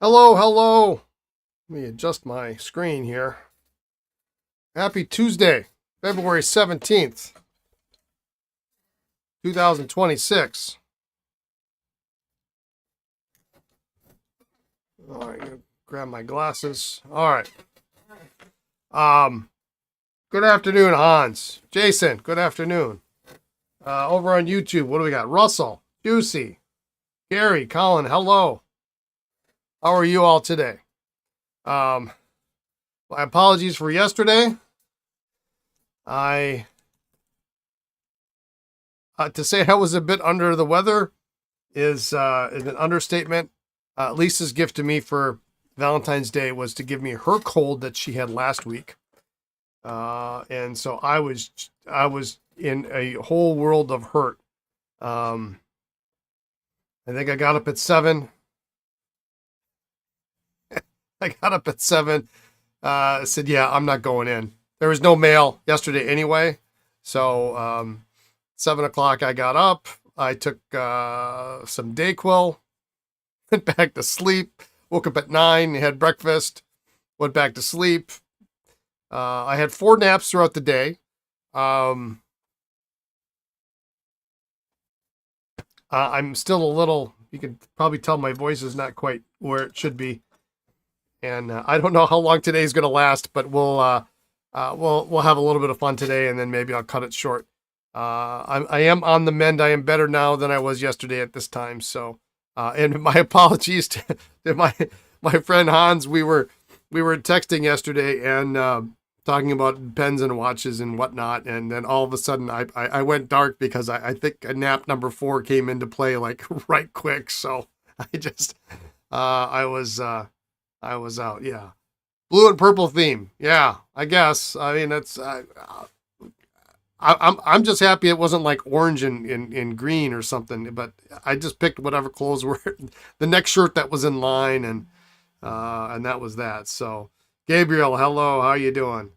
Hello, hello. Let me adjust my screen here. Happy Tuesday, February 17th, 2026. All right, grab my glasses. All right. Good afternoon, Hans. Jason, good afternoon. Over on YouTube, what do we got? Russell, Juicy, Gary, Colin, hello. How are you all today? My apologies for yesterday. To say I was a bit under the weather is an understatement. Lisa's gift to me for Valentine's Day was to give me her cold that she had last week, and so I was in a whole world of hurt. I think I got up at 7. I got up at 7. Said, yeah, I'm not going in. There was no mail yesterday anyway. So 7 o'clock I got up. I took some Dayquil. Went back to sleep. Woke up at 9. Had breakfast. Went back to sleep. I had 4 naps throughout the day. I'm still a little, you can probably tell my voice is not quite where it should be. And I don't know how long today's going to last, but we'll have a little bit of fun today, and then maybe I'll cut it short. I am on the mend. I am better now than I was yesterday at this time. So, and my apologies to my friend Hans. We were texting yesterday and talking about pens and watches and whatnot, and then all of a sudden I went dark because I think nap number 4 came into play like right quick. So I just I was out. Yeah. Blue and purple theme. Yeah, I guess. I mean, that's, I'm just happy it wasn't like orange and green or something, but I just picked whatever clothes were the next shirt that was in line, and that was that. So Gabriel, hello. How you doing?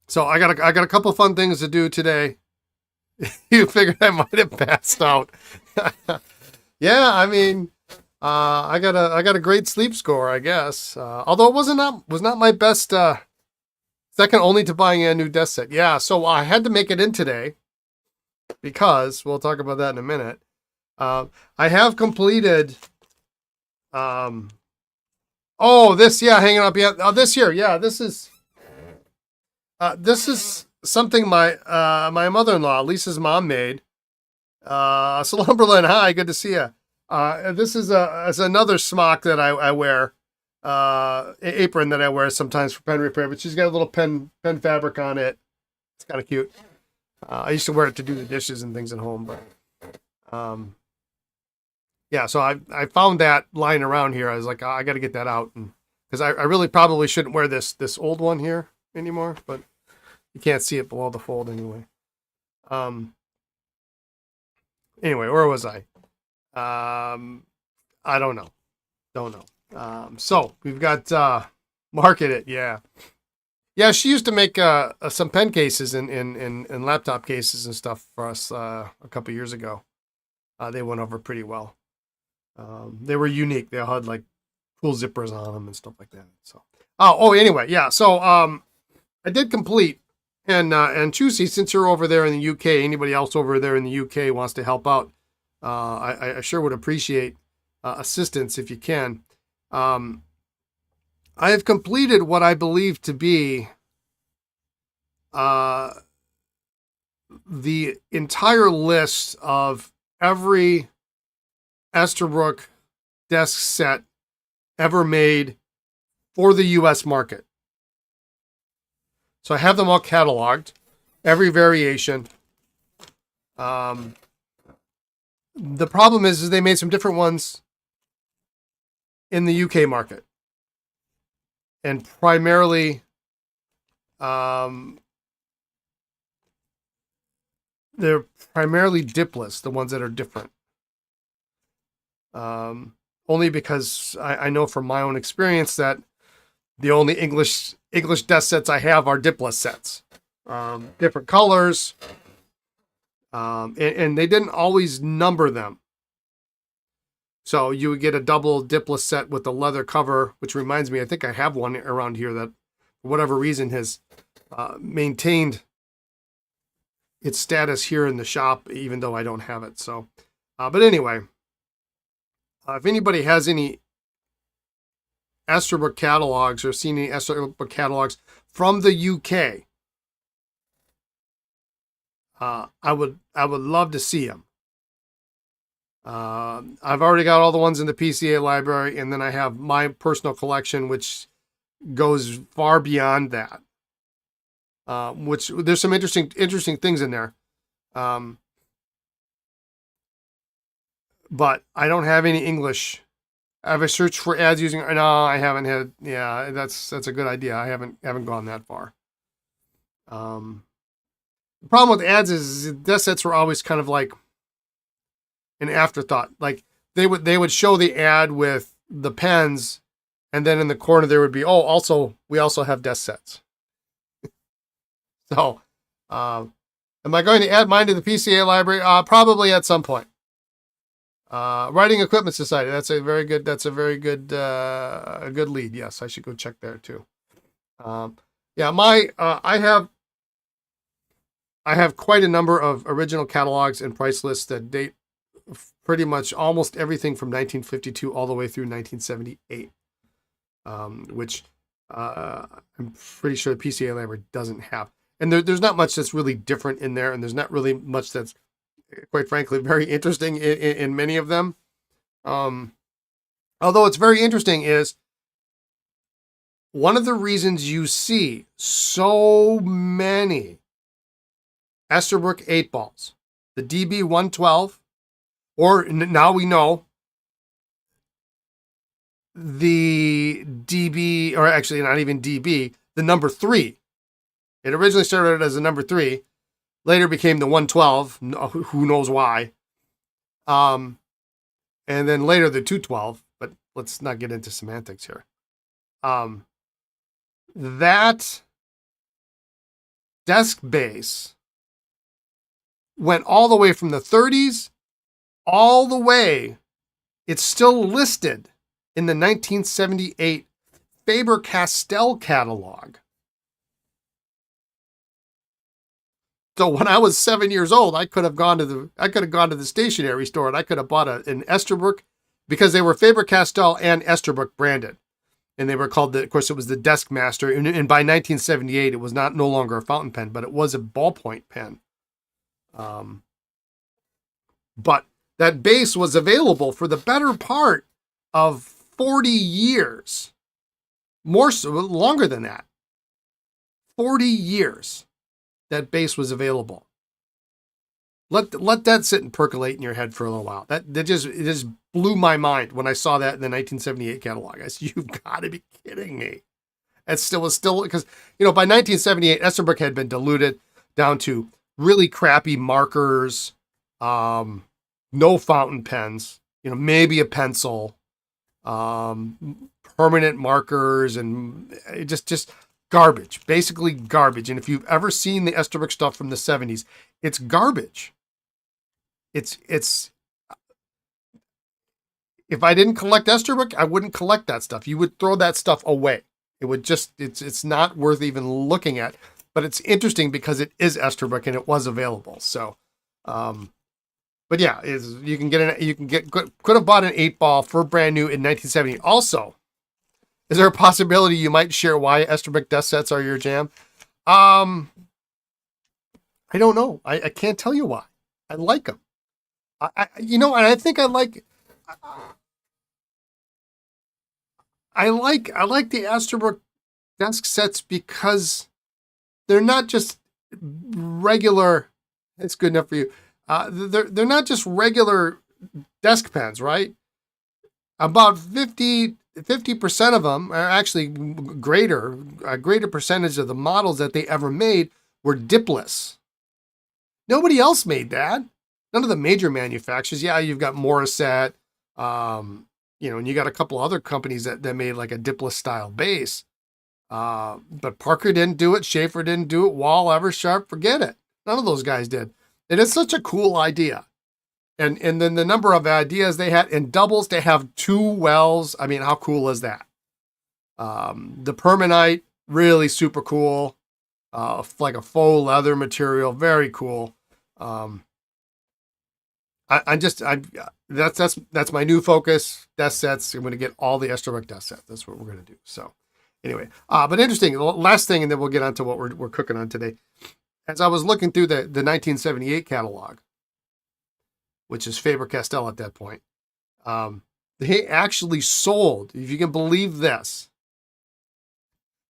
So I got a couple fun things to do today. You figured I might have passed out. Yeah. I mean, I got a great sleep score, I guess. Although it was not my best, second only to buying a new desk set. Yeah, so I had to make it in today because we'll talk about that in a minute. I have completed, hanging up. Yeah. This year. Yeah, this is something my mother-in-law, Lisa's mom, made. Slumberland, hi, good to see you. This is another smock that I wear, apron that I wear sometimes for pen repair, but she's got a little pen fabric on it. It's kind of cute. I used to wear it to do the dishes and things at home, but, yeah, so I found that lying around here. I was like, I got to get that out, and because I really probably shouldn't wear this old one here anymore, but you can't see it below the fold anyway. Anyway, where was I? I don't know. So we've got, Market It. Yeah. Yeah. She used to make, some pen cases and laptop cases and stuff for us, a couple years ago. They went over pretty well. They were unique. They all had like cool zippers on them and stuff like that. So, anyway. Yeah. So, I did complete, and Chusey, since you're over there in the UK, anybody else over there in the UK wants to help out, I sure would appreciate assistance if you can. I have completed what I believe to be the entire list of every Esterbrook desk set ever made for the US market. So I have them all cataloged, every variation. The problem is they made some different ones in the UK market, and primarily, they're primarily Dip-less, the ones that are different. Only because I know from my own experience that the only English desk sets I have are Dip-less sets, different colors. And they didn't always number them. So you would get a double Dip-less set with the leather cover, which reminds me, I think I have one around here that, for whatever reason, has maintained its status here in the shop, even though I don't have it. So, but anyway, if anybody has any Esterbrook catalogs or seen any Esterbrook catalogs from the UK, I would love to see them. I've already got all the ones in the PCA library, and then I have my personal collection, which goes far beyond that. Which there's some interesting things in there. But I don't have any English. Have I searched for ads using? No, I haven't had. Yeah, that's a good idea. I haven't gone that far. The problem with ads is desk sets were always kind of like an afterthought. Like they would show the ad with the pens, and then in the corner there would be, we also have desk sets. So, am I going to add mine to the PCA library? Probably at some point. Writing Equipment Society. That's a very good a good lead. Yes, I should go check there too. Yeah, I have quite a number of original catalogs and price lists that date pretty much almost everything from 1952 all the way through 1978, which I'm pretty sure the PCA library doesn't have. And there's not much that's really different in there, and there's not really much that's, quite frankly, very interesting in many of them. Although it's very interesting is one of the reasons you see so many Esterbrook 8 balls, the DB112, or now we know the DB, or actually not even DB, the number 3. It originally started as a number 3, later became the 112, who knows why. And then later the 212, but let's not get into semantics here. That desk base went all the way from the 30s all the way. It's still listed in the 1978 Faber-Castell catalog. So when I was 7 years old, I could have gone to the stationery store and I could have bought an Esterbrook, because they were Faber-Castell and Esterbrook branded, and they were called of course it was the Desk Master, and by 1978 it was no longer a fountain pen, but it was a ballpoint pen. But that base was available for the better part of 40 years, longer than that. 40 years. That base was available. Let that sit and percolate in your head for a little while. It just blew my mind when I saw that in the 1978 catalog. I said, "You've got to be kidding me!" It was still because by 1978 Esterbrook had been diluted down to really crappy markers, no fountain pens, maybe a pencil, permanent markers, and just garbage, basically garbage. And if you've ever seen the Esterbrook stuff from the 70s, it's garbage. It's if I didn't collect Esterbrook, I wouldn't collect that stuff. You would throw that stuff away. It would it's not worth even looking at. But it's interesting because it is Esterbrook and it was available. So, but yeah, could have bought an 8 ball for brand new in 1970. Also, is there a possibility you might share why Esterbrook desk sets are your jam? I don't know. I can't tell you why. I like them. And I think I like the Esterbrook desk sets because they're not just regular. It's good enough for you. They're not just regular desk pens, right? About 50% of them are actually a greater percentage of the models that they ever made were Dip-less. Nobody else made that. None of the major manufacturers. Yeah, you've got Morissette, and you got a couple other companies that made like a Dip-less style base. But Parker didn't do it. Sheaffer didn't do it. Wall, Eversharp, forget it. None of those guys did. It is such a cool idea And then the number of ideas they had in doubles to have 2 wells. I mean, how cool is that? The permanite, really super cool. Like a faux leather material, very cool. That's my new focus. Desk sets. I'm going to get all the Esterbrook desk sets. That's what we're going to do. So anyway, but interesting. Last thing, and then we'll get on to what we're cooking on today. As I was looking through the 1978 catalog, which is Faber-Castell at that point, they actually sold, if you can believe this,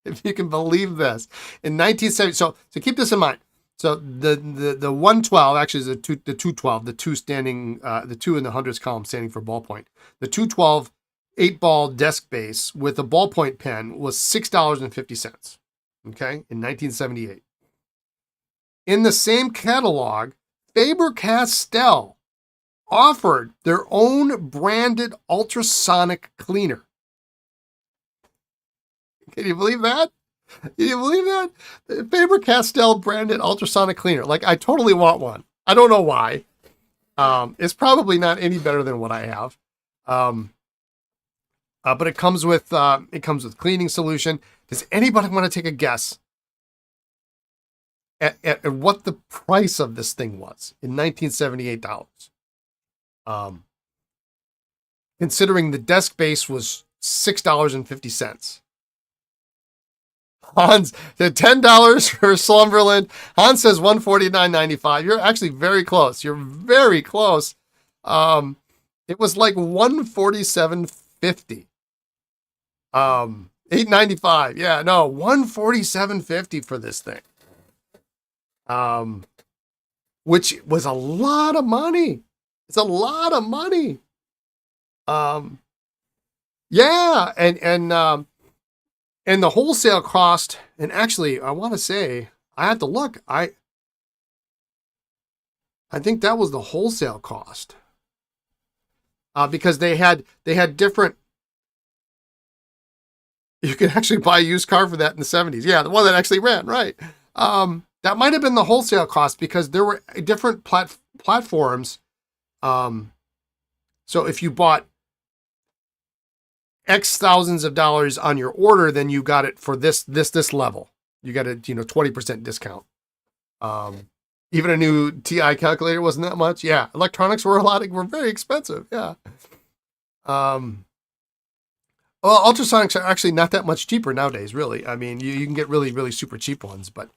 in 1970. So keep this in mind. So the 112 actually is the 212, the 2 standing, the 2 in the hundreds column standing for ballpoint. The 212 8-ball desk base with a ballpoint pen was $6.50. Okay, in 1978. In the same catalog, Faber-Castell offered their own branded ultrasonic cleaner. Can you believe that? Can you believe that? The Faber-Castell branded ultrasonic cleaner. Like, I totally want one. I don't know why. It's probably not any better than what I have. But it comes with cleaning solution. Does anybody want to take a guess at what the price of this thing was in $1978? Considering the desk base was $6.50. Hans, the $10 for Slumberland. Hans says $149.95. You're actually very close. You're very close. It was like $147.50. $8.95. Yeah, no, $147.50 for this thing. Which was a lot of money. It's a lot of money. Yeah, and the wholesale cost, and actually, I want to say, I had to look. I think that was the wholesale cost, because they had different. You could actually buy a used car for that in the 70s. Yeah, the one that actually ran, right? That might have been the wholesale cost because there were different platforms. So if you bought X thousands of dollars on your order, then you got it for this level. You got a 20% discount. Even a new TI calculator wasn't that much. Yeah, electronics were very expensive. Yeah. Well, ultrasonics are actually not that much cheaper nowadays, really. I mean, you can get really, really super cheap ones, but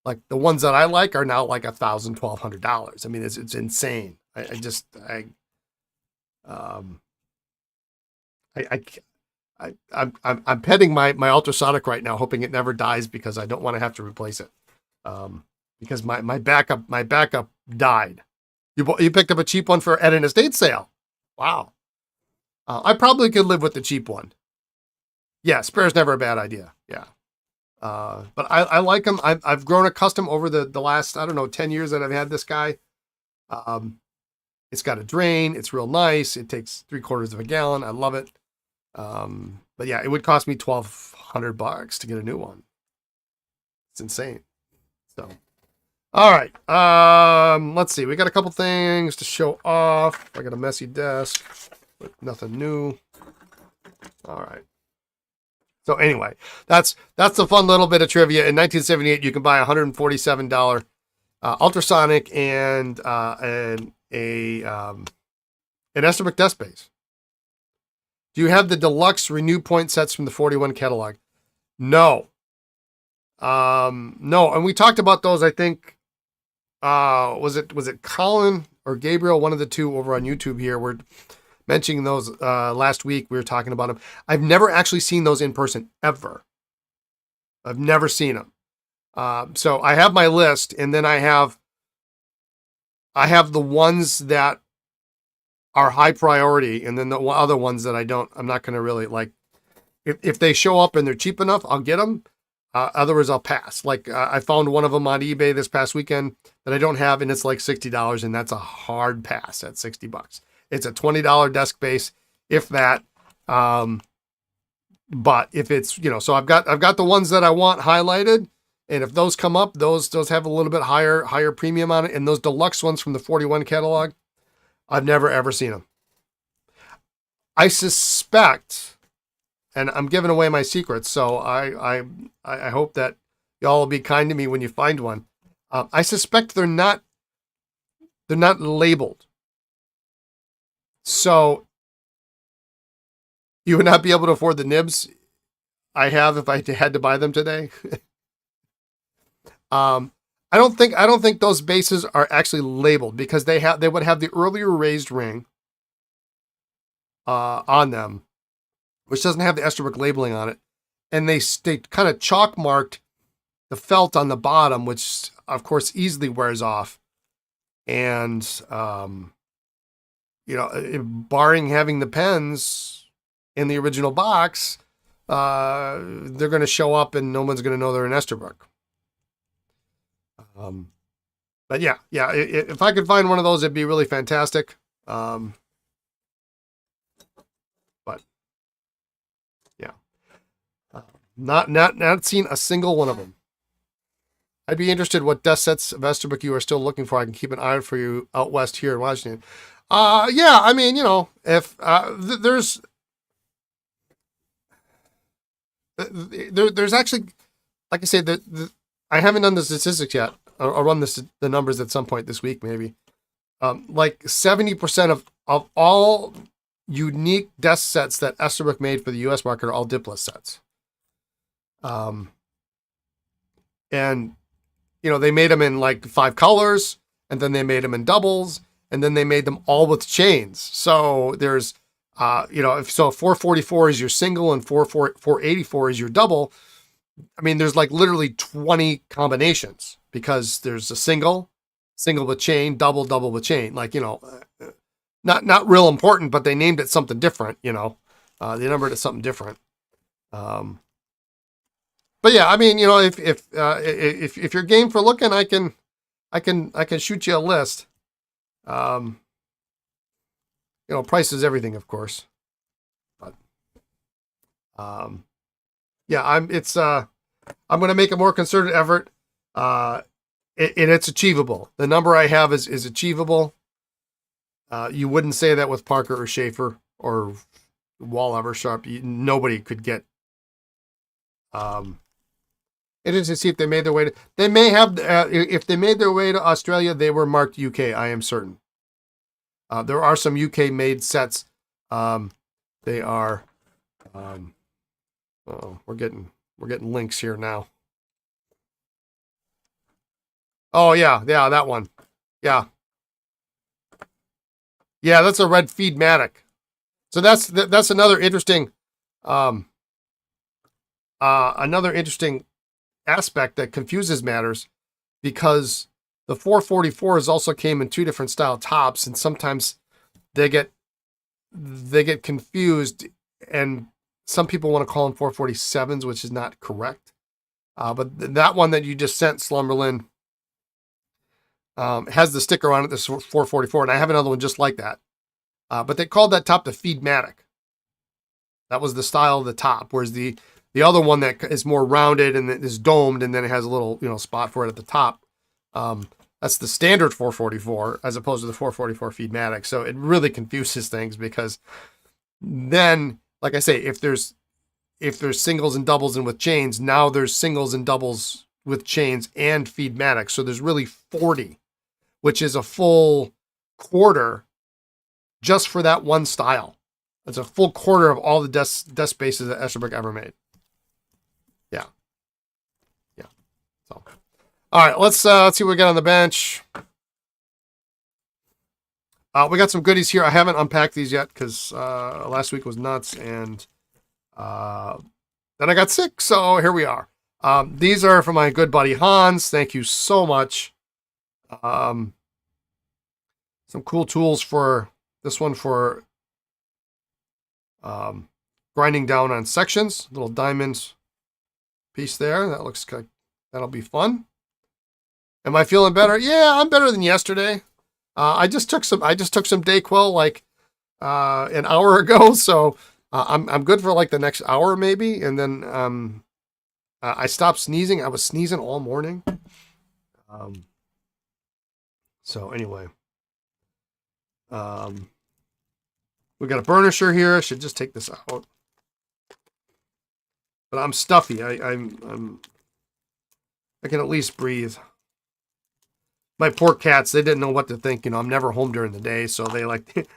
like the ones that I like are now like $1,000, $1,200. I mean, it's insane. I'm petting my ultrasonic right now, hoping it never dies because I don't want to have to replace it. Because my backup died. You picked up a cheap one at an estate sale. Wow. I probably could live with the cheap one. Yeah, spare's never a bad idea. Yeah. But I like them. I've grown accustomed over the last, 10 years that I've had this guy. It's got a drain. It's real nice. It takes 3/4 of a gallon. I love it. But yeah, it would cost me $1,200 to get a new one. It's insane. So, all right. Let's see. We got a couple things to show off. I got a messy desk, but nothing new. All right. So anyway, that's a fun little bit of trivia. In 1978, you can buy a $147 ultrasonic and an Esterbrook desk base. Do you have the deluxe renew point sets from the 41 catalog? No. No. And we talked about those, I think, was it Colin or Gabriel? One of the two over on YouTube here. We're mentioning those last week. We were talking about them. I've never actually seen those in person, ever. I've never seen them. So I have my list, and then I have the ones that are high priority, and then the other ones that I'm not going to really like. If they show up and they're cheap enough, I'll get them. Otherwise, I'll pass. Like I found one of them on eBay this past weekend that I don't have, and it's like $60, and that's a hard pass at $60. It's a $20 desk base, if that. But if it's, so I've got the ones that I want highlighted, and if those come up, those have a little bit higher premium on it, and those deluxe ones from the 41 catalog, I've never ever seen them. I suspect, and I'm giving away my secrets, so I hope that y'all will be kind to me when you find one. I suspect they're not labeled, so you would not be able to afford the nibs I have if I had to buy them today. I don't think those bases are actually labeled because they would have the earlier raised ring on them, which doesn't have the Esterbrook labeling on it, and they kind of chalk marked the felt on the bottom, which of course easily wears off, and barring having the pens in the original box, they're going to show up and no one's going to know they're an Esterbrook. But yeah, if I could find one of those, it'd be really fantastic. But yeah, not seen a single one of them. I'd be interested what desk sets of Esterbrook you are still looking for. I can keep an eye out for you out west here in Washington. Yeah, I mean, if there's actually, like I said, I haven't done the statistics yet. I'll run the numbers at some point this week, maybe. Like 70% of all unique desk sets that Esterbrook made for the U.S. market are all dip-less sets. And they made them in like 5 colors, and then they made them in doubles, and then they made them all with chains. So there's, if 444 is your single and 484 is your double, I mean, there's like literally 20 combinations because there's a single with chain, double with chain. Like, not real important, but they named it something different, they numbered it something different. But yeah, I mean, if you're game for looking, I can shoot you a list. Price is everything, of course. But yeah, I'm going to make a more concerted effort. It's achievable. The number I have is achievable. You wouldn't say that with Parker or Sheaffer or Wall Eversharp. Nobody could get. It is to see if they made their way to. They may have. If they made their way to Australia, they were marked UK. I am certain. There are some UK made sets. They are. We're getting links here now. Oh yeah, that one. Yeah, that's a red Feedmatic. So that's another interesting, aspect that confuses matters, because the 444s also came in 2 different style tops, and sometimes they get confused, and some people want to call them 447s, which is not correct. But that one that you just sent, Slumberland, has the sticker on it, this 444, and I have another one just like that. But they called that top the Feedmatic. That was the style of the top, whereas the other one that is more rounded and is domed, and then it has a little spot for it at the top. That's the standard 444 as opposed to the 444 Feedmatic. So it really confuses things, because then, like I say, if there's singles and doubles and with chains, now there's singles and doubles with chains and Feedmatic. So there's really 40, which is a full quarter just for that one style. It's a full quarter of all the desk bases that Esterbrook ever made. Yeah. So, all right, let's see what we got on the bench. We got some goodies here. I haven't unpacked these yet because last week was nuts, and then I got sick. So here we are. These are from my good buddy Hans. Thank you so much. Some cool tools for this one for grinding down on sections. Little diamond piece there. That looks good. That'll be fun. Am I feeling better? Yeah, I'm better than yesterday. I just took some Dayquil like an hour ago, so I'm good for like the next hour maybe, and then I stopped sneezing. I was sneezing all morning. So anyway, We got a burnisher here. I should just take this out. But I'm stuffy. I can at least breathe. My poor cats, they didn't know what to think. You know, I'm never home during the day, so they like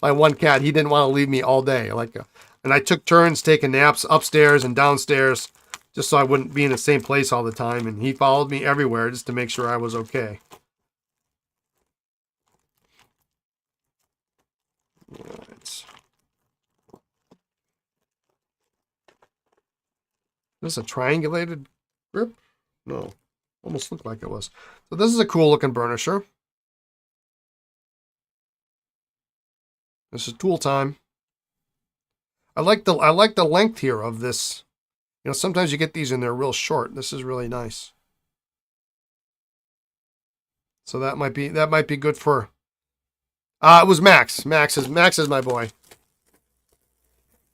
my one cat, he didn't want to leave me all day. And I took turns taking naps upstairs and downstairs just so I wouldn't be in the same place all the time. And he followed me everywhere just to make sure I was okay. Right. Is this a triangulated grip? No. Almost looked like it was. So this is a cool looking burnisher. This is tool time. I like the length here of this. You know, sometimes you get these and they're real short. This is really nice. So that might be good for. It was Max. Max is my boy.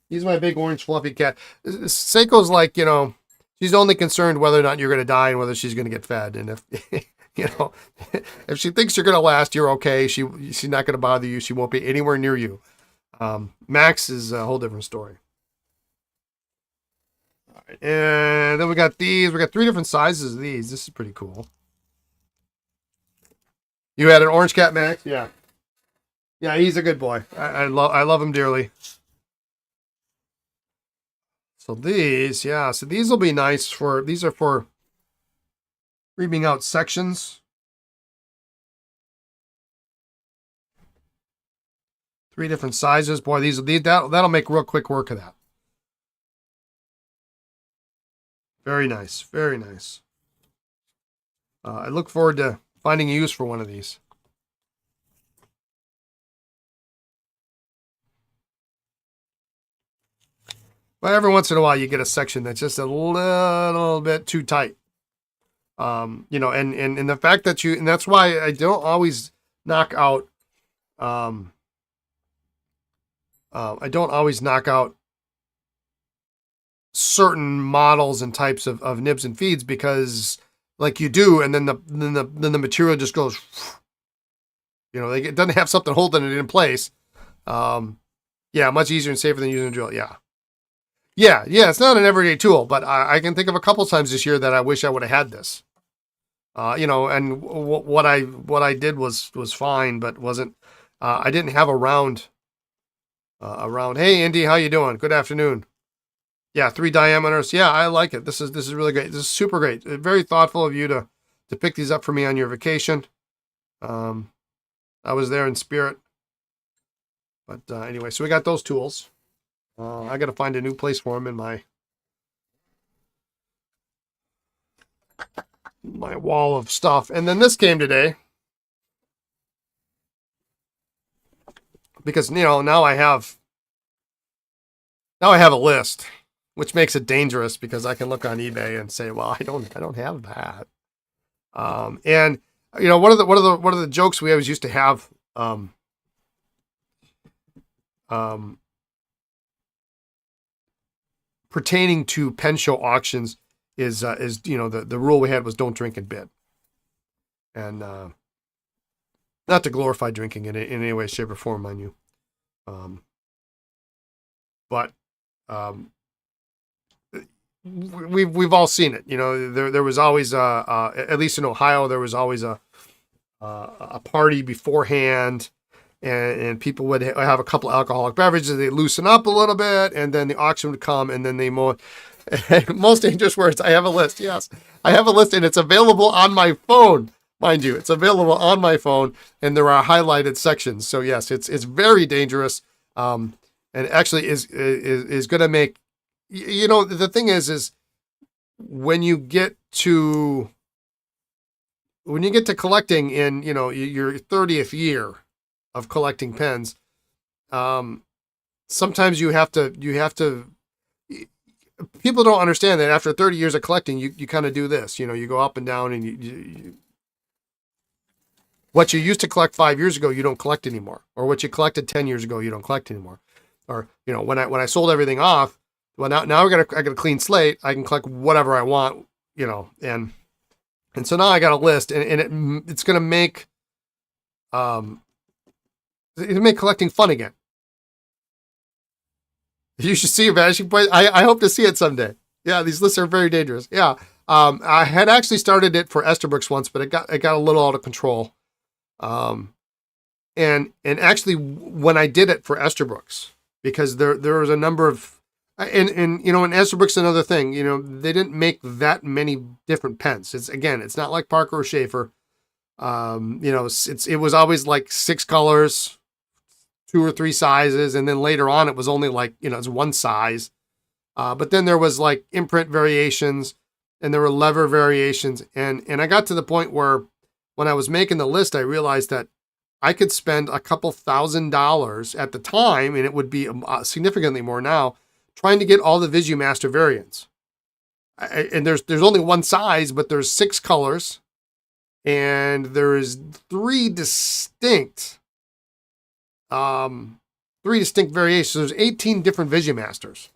He's my big orange fluffy cat. Seiko's like, you know, she's only concerned whether or not you're going to die and whether she's going to get fed. And if, you know, if she thinks you're going to last, you're okay. She's not going to bother you. She won't be anywhere near you. Max is a whole different story. All right. And then we got these. We got 3 different sizes of these. This is pretty cool. You had an orange cat, Max? Yeah. Yeah, he's a good boy. I love him dearly. So these, yeah, so these will be nice for, these are for reaming out sections. 3 different sizes. Boy, that'll make real quick work of that. Very nice, very nice. I look forward to finding a use for one of these. But every once in a while, you get a section that's just a little bit too tight. You know, and the fact that and that's why I don't always knock out. I don't always knock out certain models and types of nibs and feeds because, like you do, and then the material just goes. You know, it doesn't have something holding it in place. Yeah, much easier and safer than using a drill. Yeah. Yeah, it's not an everyday tool, but I can think of a couple times this year that I wish I would have had this. You know, and what I did was fine, but wasn't. I didn't have a round. Hey, Indy, how you doing? Good afternoon. Yeah, 3 diameters. Yeah, I like it. This is really great. This is super great. Very thoughtful of you to pick these up for me on your vacation. I was there in spirit. But anyway, so we got those tools. I got to find a new place for them in my wall of stuff. And then this came today because, you know, now I have a list, which makes it dangerous because I can look on eBay and say, well, I don't have that. And you know, one of the jokes we always used to have, pertaining to pen show auctions is you know, the rule we had was don't drink and bid, and not to glorify drinking in any way, shape, or form, mind you, but we've all seen it. You know, there was always at least in Ohio there was always a party beforehand. And people would have a couple of alcoholic beverages. They loosen up a little bit, and then the auction would come, and then they most dangerous words. I have a list. Yes, I have a list, and it's available on my phone, mind you. It's available on my phone, and there are highlighted sections. So yes, it's very dangerous, and actually is going to make. You know, the thing is when you get to collecting in, you know, your 30th year of collecting pens, sometimes you have to, people don't understand that after 30 years of collecting, you kind of do this, you know, you go up and down, and what you used to collect 5 years ago, you don't collect anymore, or what you collected 10 years ago, you don't collect anymore. Or, you know, when I sold everything off, well, now I got a clean slate. I can collect whatever I want, you know, and so now I got a list, and it's going to make, It'll make collecting fun again. You should see your vanishing point. I hope to see it someday. Yeah, these lists are very dangerous. Yeah. I had actually started it for Esterbrook's once, but it got a little out of control. And actually when I did it for Esterbrook's, because there was a number of, and in Esterbrook's another thing, they didn't make that many different pens. It's not like Parker or Sheaffer. It was always like 6 colors, 2 or 3 sizes, and then later on it was only like, it's one size. But then there was like imprint variations, and there were lever variations, and I got to the point where when I was making the list, I realized that I could spend a couple $1,000s at the time, and it would be significantly more now, trying to get all the VisuMaster variants. And there's only one size, but there's 6 colors, and there's 3 distinct variations. There's 18 different VisuMasters.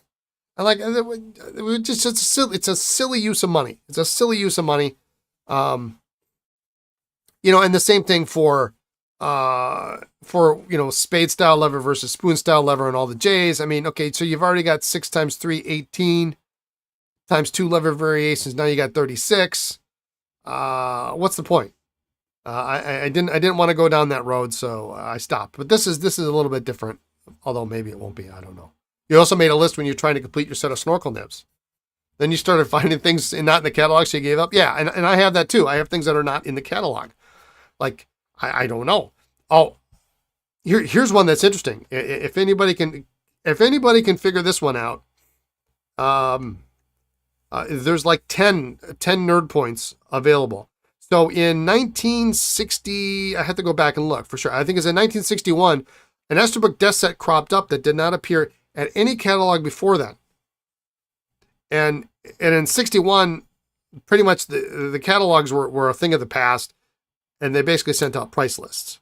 And like, it's a silly use of money. It's a silly use of money. And the same thing for spade style lever versus spoon style lever and all the J's. I mean, okay, so you've already got 6 times 3, 18 times 2 lever variations. Now you got 36. What's the point? I didn't want to go down that road, so I stopped. But this is a little bit different, although maybe it won't be. I don't know. You also made a list when you're trying to complete your set of snorkel nibs. Then you started finding things not in the catalog, so you gave up. Yeah, and I have that too. I have things that are not in the catalog. Like, I don't know. Oh, here's one that's interesting. If anybody can figure this one out, there's like 10 nerd points available. So in 1960, I had to go back and look for sure. I think it's in 1961, an Esterbrook desk set cropped up that did not appear at any catalog before then. And in 61, pretty much the catalogs were a thing of the past, and they basically sent out price lists.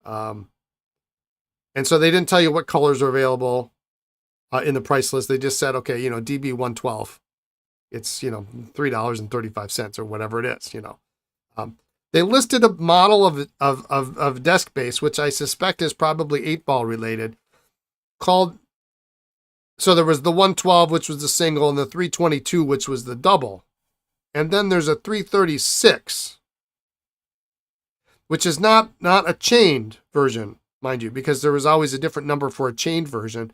And so they didn't tell you what colors are available in the price list. They just said, okay, DB 112. It's, $3.35 or whatever it is, They listed a model of desk base, which I suspect is probably 8-ball related, called, so there was the 112, which was the single, and the 322, which was the double. And then there's a 336, which is not a chained version, mind you, because there was always a different number for a chained version.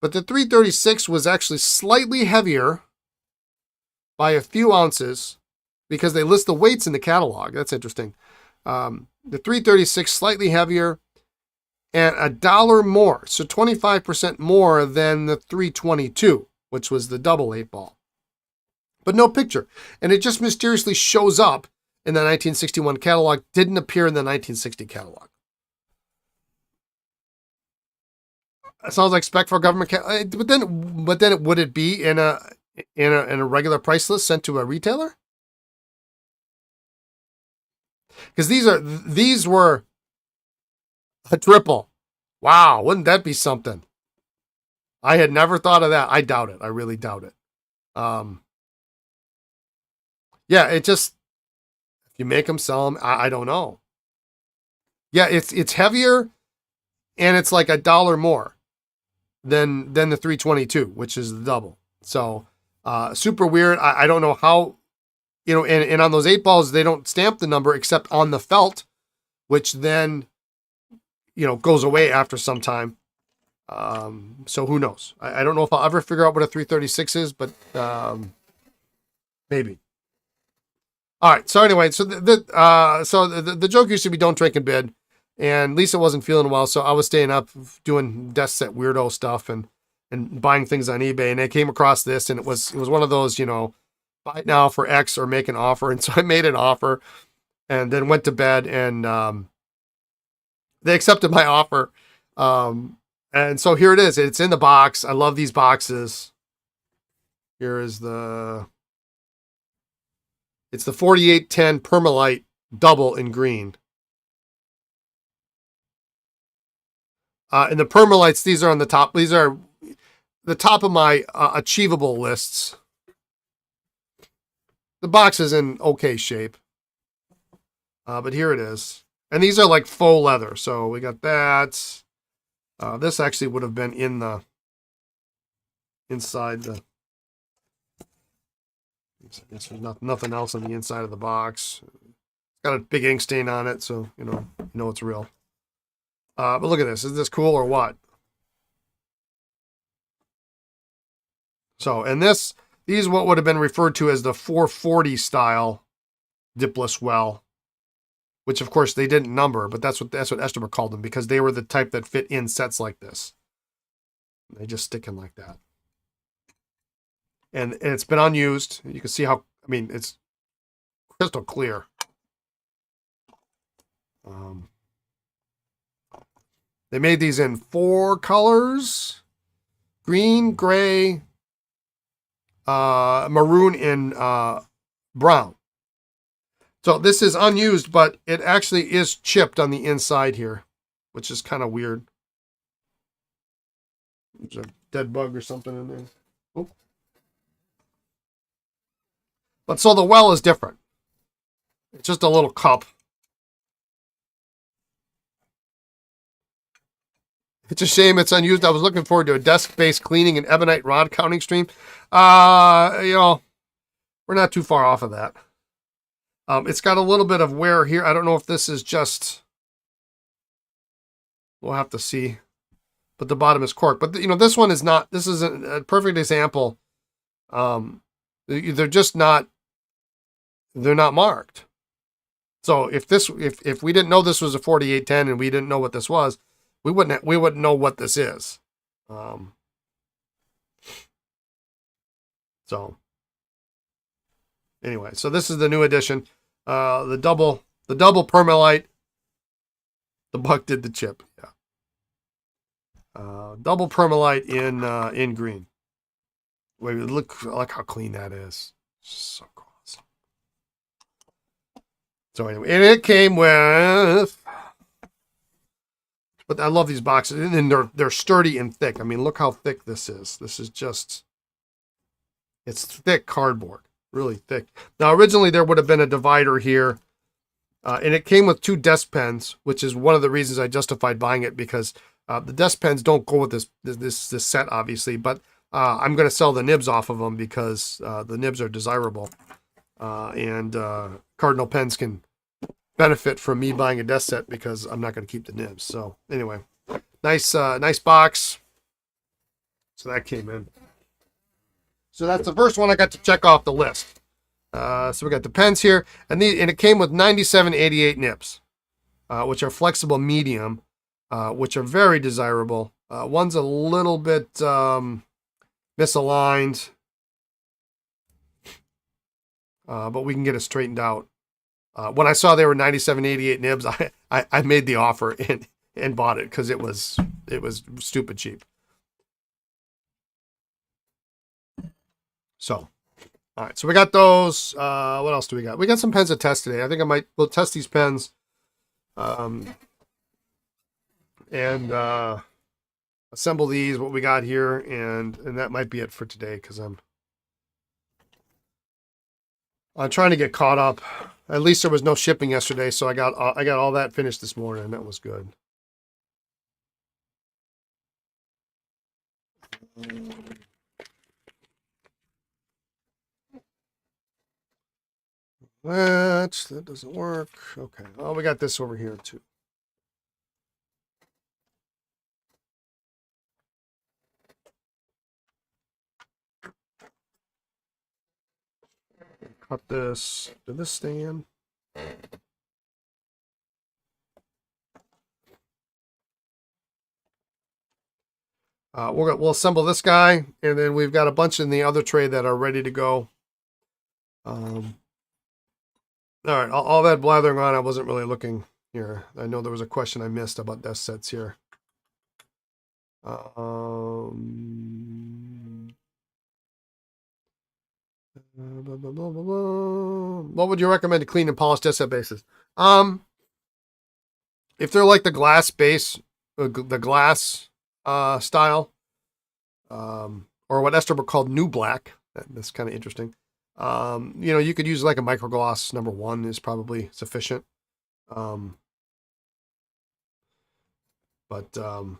But the 336 was actually slightly heavier by a few ounces, because they list the weights in the catalog. That's interesting. The 336 slightly heavier and $1 more, so 25% more than the 322, which was the double 8-ball. But no picture, and it just mysteriously shows up in the 1961 catalog. Didn't appear in the 1960 catalog. It sounds like spec for government, but then would it be in a regular price list sent to a retailer? Because these were a triple. Wow, wouldn't that be something? I had never thought of that. I doubt it. I really doubt it. Yeah, it just, if you make them, sell them. I don't know. Yeah, it's heavier, and it's like $1 more than the 322, which is the double. So super weird. I don't know how, and on those 8-balls, they don't stamp the number except on the felt, which then, goes away after some time. So who knows? I don't know if I'll ever figure out what a 336 is, but maybe. All right. So anyway, so the joke used to be don't drink and bid, and Lisa wasn't feeling well, so I was staying up doing desk set weirdo stuff and buying things on eBay, and I came across this, and it was one of those, buy it now for X or make an offer. And so I made an offer and then went to bed, and they accepted my offer. And so here it is. It's in the box. I love these boxes. Here is it's the 4810 Permalite double in green. And the Permalites, these are on the top. These are the top of my achievable lists. The box is in okay shape. But here it is. And these are like faux leather. So we got that. This actually would have been in the inside the. I guess there's nothing else on the inside of the box. It's got a big ink stain on it, so you know it's real. But look at this. Is this cool or what? So, and these what would have been referred to as the 440 style dipless well, which of course they didn't number, but that's what Esterbrook called them because they were the type that fit in sets like this. They just stick in like that. And it's been unused. You can see how, I mean, it's crystal clear. They made these in 4 colors: green, gray, maroon, and brown. So this is unused, but it actually is chipped on the inside here, which is kind of weird. There's a dead bug or something in there. Oh. But so the well is different. It's just a little cup. It's a shame it's unused. I was looking forward to a desk-based cleaning and ebonite rod counting stream. We're not too far off of that. It's got a little bit of wear here. I don't know if this is just... We'll have to see. But the bottom is cork. But, this one is not... This is a perfect example. They're just not... They're not marked. So if we didn't know this was a 4810 and we didn't know what this was, we wouldn't know what this is. So anyway, so this is the new edition. The double permalite. The buck did the chip. Yeah. Double permalite in green. Wait, look how clean that is. So awesome. So anyway, and it came with. But I love these boxes, and they're sturdy and thick. I mean, look how thick this is. This is just, it's thick cardboard, really thick. Now, originally there would have been a divider here, and it came with 2 desk pens, which is one of the reasons I justified buying it because the desk pens don't go with this set, obviously. But I'm going to sell the nibs off of them because the nibs are desirable, and Cardinal pens can benefit from me buying a desk set because I'm not going to keep the nibs. So anyway, nice box. So that came in. So that's the first one I got to check off the list. So we got the pens here, and it came with 9788 nibs, which are flexible medium, which are very desirable. One's a little bit misaligned, but we can get it straightened out. When I saw they were 9788 nibs, I made the offer and bought it because it was stupid cheap. So, all right. So we got those. What else do we got? We got some pens to test today. I think we'll test these pens, and assemble these. What we got here, and that might be it for today because I'm trying to get caught up. At least there was no shipping yesterday, so I got all that finished this morning. That was good. That doesn't work. Okay. Oh, we got this over here too. Cut this. Did this stay in? We'll assemble this guy, and then we've got a bunch in the other tray that are ready to go. All right, all that blathering on, I wasn't really looking here. I know there was a question I missed about desk sets here. What would you recommend to clean and polish desk set bases? If they're like the glass base, the glass style, or what Esterbrook called new black, that's kind of interesting. You could use like a microgloss #1 is probably sufficient. But you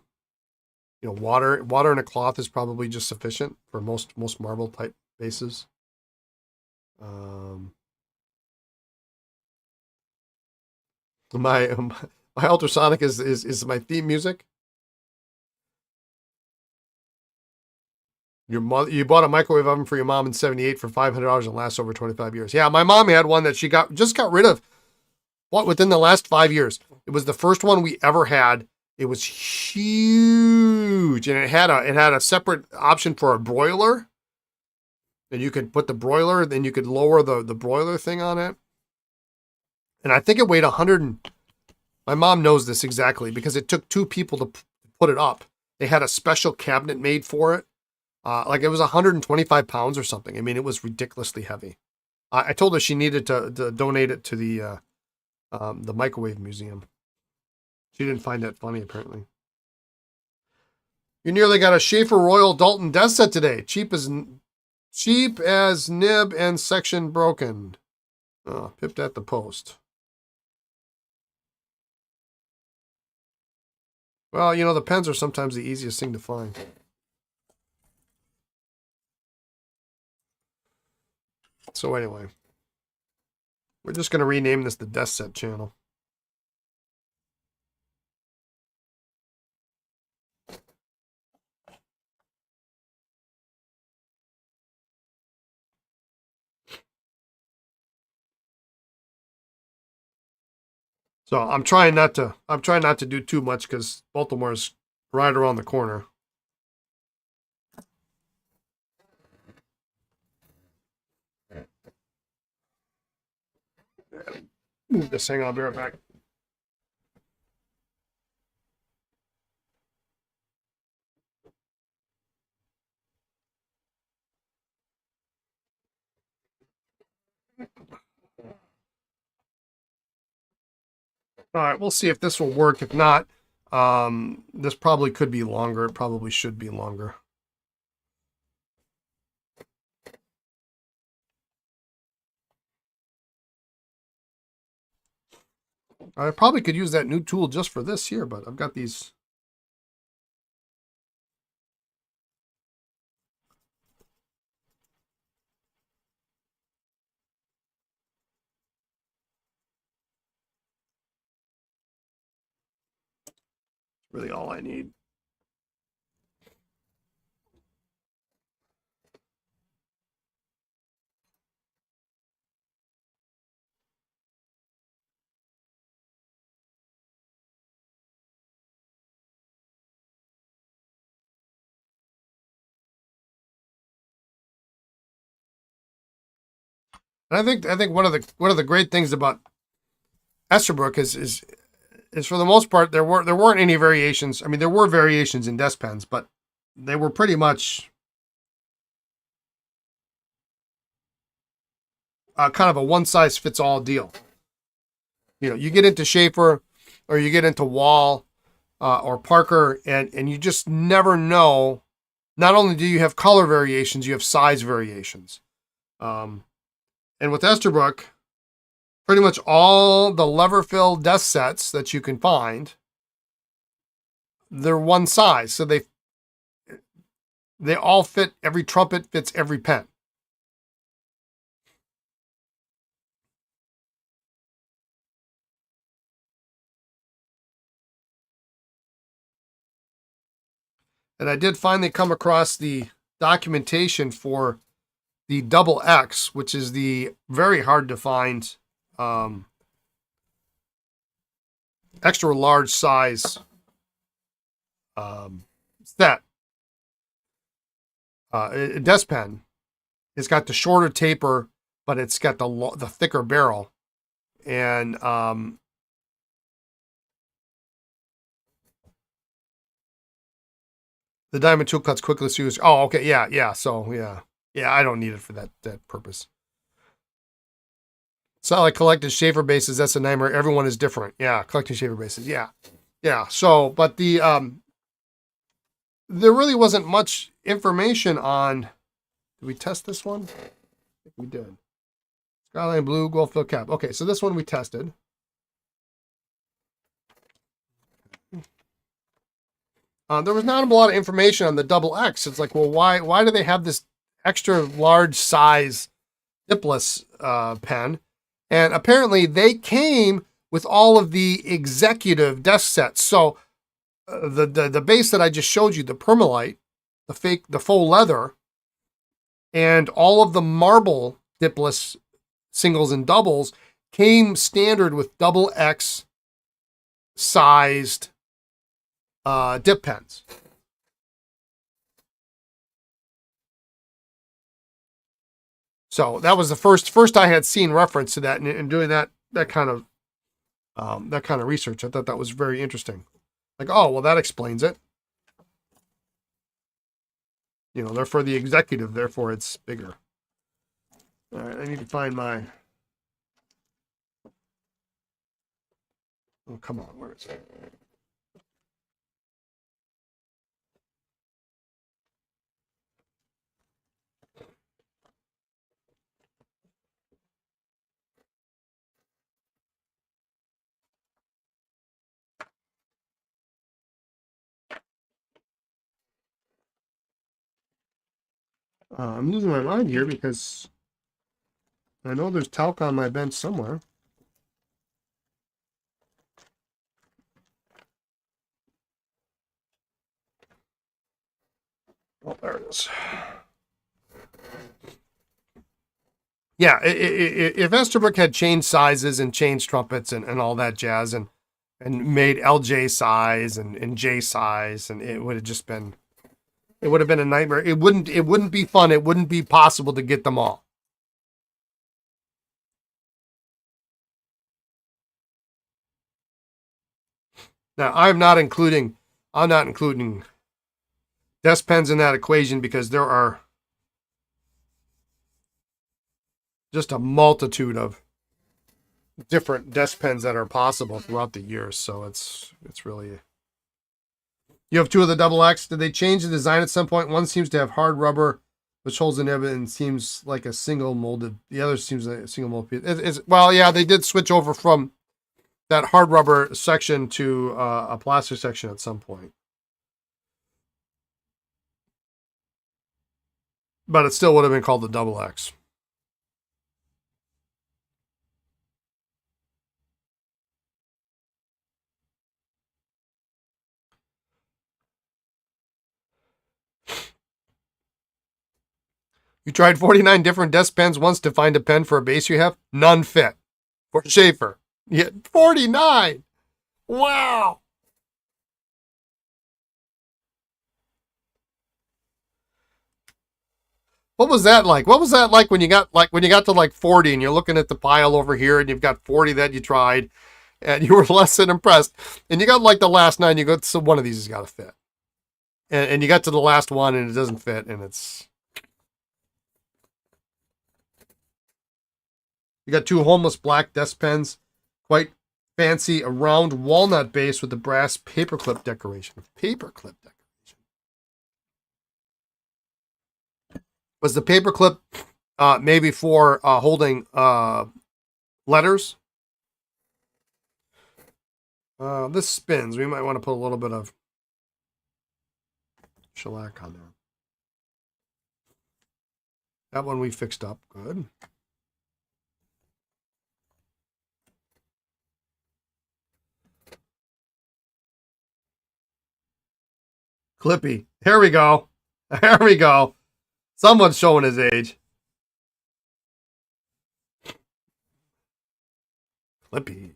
know, water and a cloth is probably just sufficient for most marble type bases. My ultrasonic is my theme music. You bought a microwave oven for your mom in '78 for $500 and lasts over 25 years. Yeah, my mom had one that she just got rid of. What, within the last 5 years? It was the first one we ever had. It was huge, and it had a separate option for a broiler. And you could put the broiler, then you could lower the broiler thing on it. And I think it weighed 100. My mom knows this exactly because it took 2 people to put it up. They had a special cabinet made for it. Like it was 125 pounds or something. I mean, it was ridiculously heavy. I told her she needed to donate it to the microwave museum. She didn't find that funny, apparently. You nearly got a Sheaffer Royal Dalton desk set today. Cheap as nib and section broken. Oh, pipped at the post. Well, you know, the pens are sometimes the easiest thing to find. So anyway, we're just going to rename this the desk set channel. So I'm trying not to do too much because Baltimore's right around the corner. Move this thing. I'll be right back. All right, we'll see if this will work. If not, this probably could be longer. It probably should be longer. I probably could use that new tool just for this here, but I've got these. Really all I need. And I think one of the great things about Esterbrook is for the most part there weren't any variations. I mean, there were variations in desk pens, but they were pretty much kind of a one size fits all deal. You know, you get into Sheaffer or you get into Wall or Parker, and you just never know. Not only do you have color variations, you have size variations. And with Esterbrook, pretty much all the lever-filled desk sets that you can find, they're one size. So they all fit, every trumpet fits every pen. And I did finally come across the documentation for the double X, which is the very hard to find extra large size set. A desk pen. It's got the shorter taper, but it's got the thicker barrel. And the diamond tool cuts quickly. So oh, okay, yeah. So yeah, I don't need it for that purpose. It's not like collecting Sheaffer bases. That's a nightmare. Everyone is different. Yeah, collecting Sheaffer bases. Yeah. So, but the there really wasn't much information on. Did we test this one? I think we did. Skyline blue, gold fill cap. Okay, so this one we tested. There was not a lot of information on the double X. It's like, well, why do they have this extra large size dip-less pen? And apparently they came with all of the executive desk sets. So the base that I just showed you, the Permalite, the faux leather, and all of the marble dip-less singles and doubles came standard with double X sized dip pens. So that was the first I had seen reference to that, and doing that kind of research. I thought that was very interesting. Like, oh, well, that explains it. You know, they're for the executive, therefore it's bigger. All right, I need to find my. Oh, come on, where is it? I'm losing my mind here because I know there's talc on my bench somewhere. Oh, there it is. Yeah, if Esterbrook had changed sizes and changed trumpets and all that jazz and made LJ size and J size, and it would have just been, it would have been a nightmare. It wouldn't be fun. It wouldn't be possible to get them all. Now, I'm not including desk pens in that equation because there are just a multitude of different desk pens that are possible throughout the years. So it's really. You have two of the double X. Did they change the design at some point? One seems to have hard rubber, which holds the nib and seems like a single molded. The other seems like a single molded piece. Well, yeah, they did switch over from that hard rubber section to a plastic section at some point. But it still would have been called the double X. You tried 49 different desk pens once to find a pen for a base you have? None fit. For Sheaffer. Yeah, 49! Wow! What was that like? What was that like when you got to like 40 and you're looking at the pile over here and you've got 40 that you tried and you were less than impressed, and you got like the last 9, you go, so one of these has got to fit. And you got to the last one and it doesn't fit, and it's. You got 2 homeless black desk pens, quite fancy, a round walnut base with a brass paperclip decoration. Paperclip decoration. Was the paperclip maybe for holding letters? This spins. We might want to put a little bit of shellac on there. That one we fixed up. Good. Clippy. Here we go. There we go. Someone's showing his age. Clippy.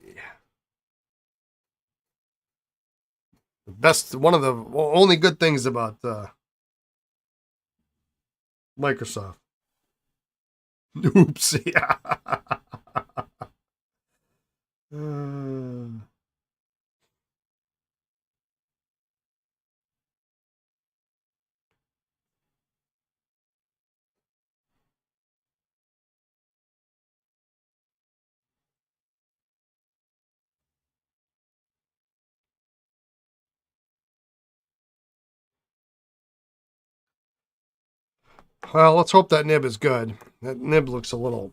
The best, one of the only good things about Microsoft. Oops. Yeah. Well, let's hope that nib is good. That nib looks a little.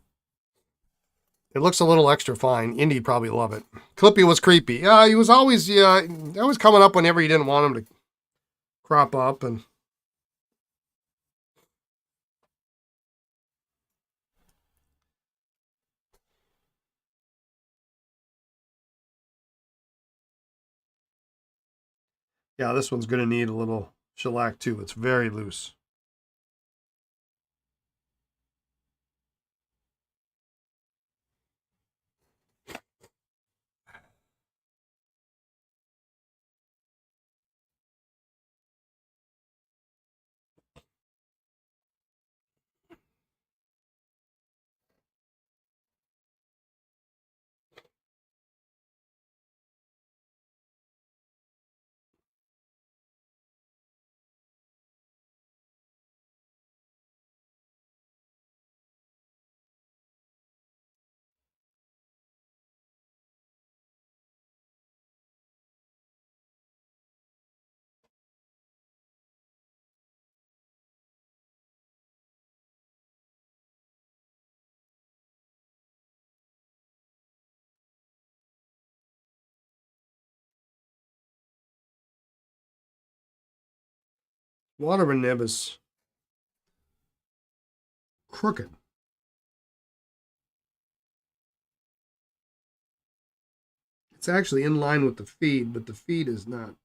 It looks a little extra fine. Indy'd probably love it. Clippy was creepy. Yeah, he was always always coming up whenever you didn't want him to. crop up and yeah, this one's going to need a little shellac too. It's very loose. Waterman nib is crooked. It's actually in line with the feed, but the feed is not.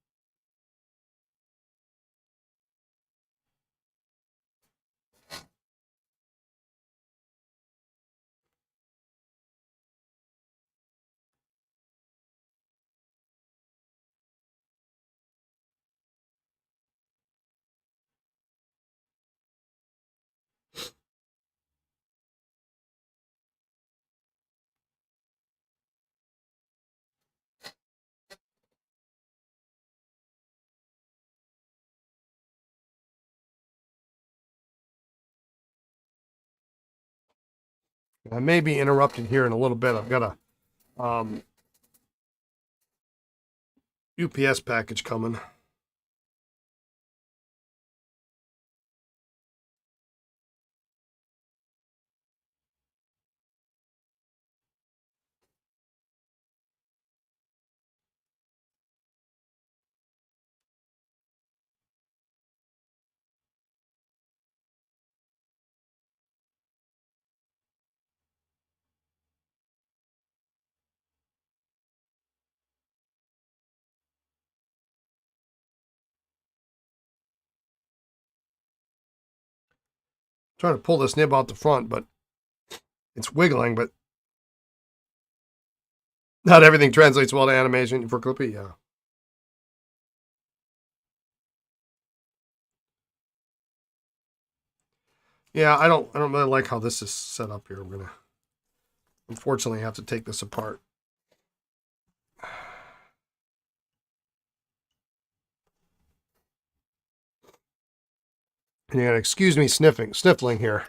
I may be interrupted here in a little bit. I've got a UPS package coming. Trying to pull this nib out the front, but it's wiggling, but not everything translates well to animation for Clippy, yeah. Yeah, I don't really like how this is set up here. I'm gonna unfortunately have to take this apart. And you gotta excuse me sniffling here.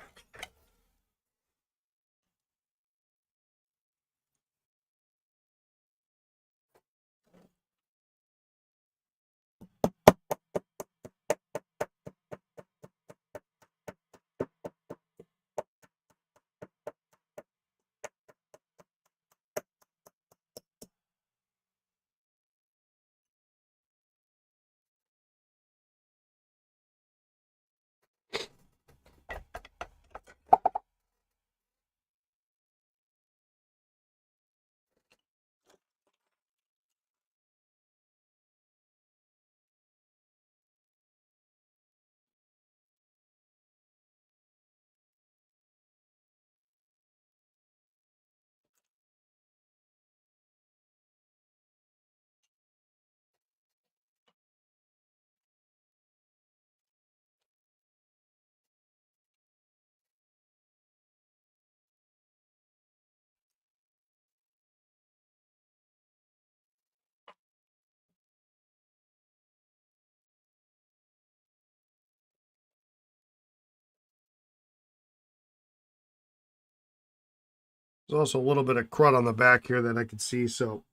There's also a little bit of crud on the back here that I can see, so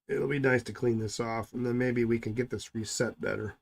it'll be nice to clean this off, and then maybe we can get this reset better.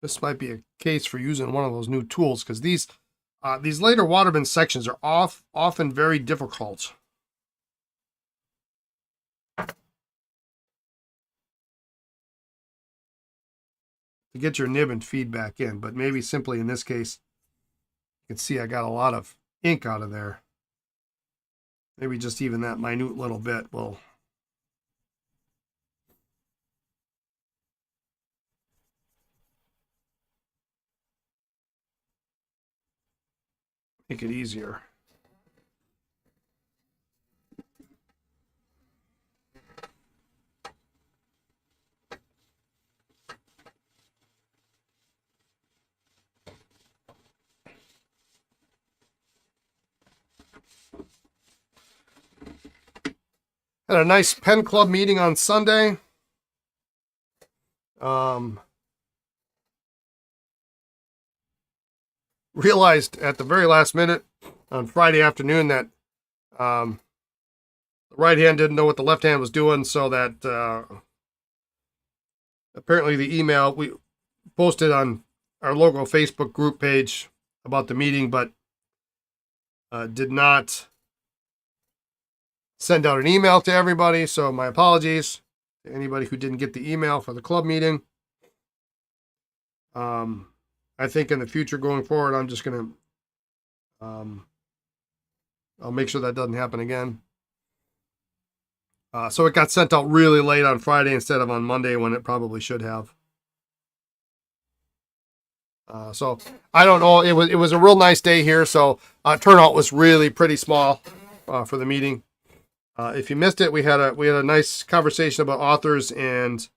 this might be a case for using one of those new tools, because these later Waterman sections are often very difficult. To get your nib and feed back in, but maybe simply in this case, you can see I got a lot of ink out of there. Maybe just even that minute little bit will make it easier. Had a nice pen club meeting on Sunday. Realized at the very last minute on Friday afternoon that the right hand didn't know what the left hand was doing, so that apparently the email we posted on our local Facebook group page about the meeting, but did not send out an email to everybody. So my apologies to anybody who didn't get the email for the club meeting. I think in the future going forward, I'm just going to, I'll make sure that doesn't happen again. So it got sent out really late on Friday instead of on Monday when it probably should have. So I don't know. It was a real nice day here. So turnout was really pretty small for the meeting. If you missed it, we had a nice conversation about authors and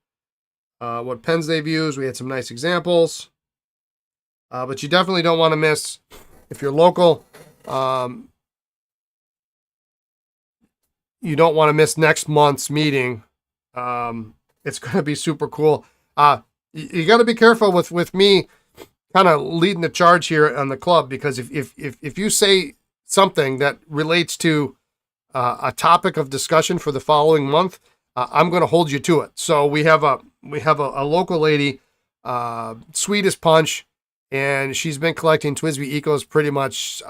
what pens they've used. We had some nice examples. But you definitely don't want to miss, if you're local, you don't want to miss next month's meeting. It's going to be super cool. You got to be careful with me kind of leading the charge here on the club, because if you say something that relates to a topic of discussion for the following month, I'm going to hold you to it. So we have a local lady, sweet as punch, and she's been collecting TWSBI Ecos pretty much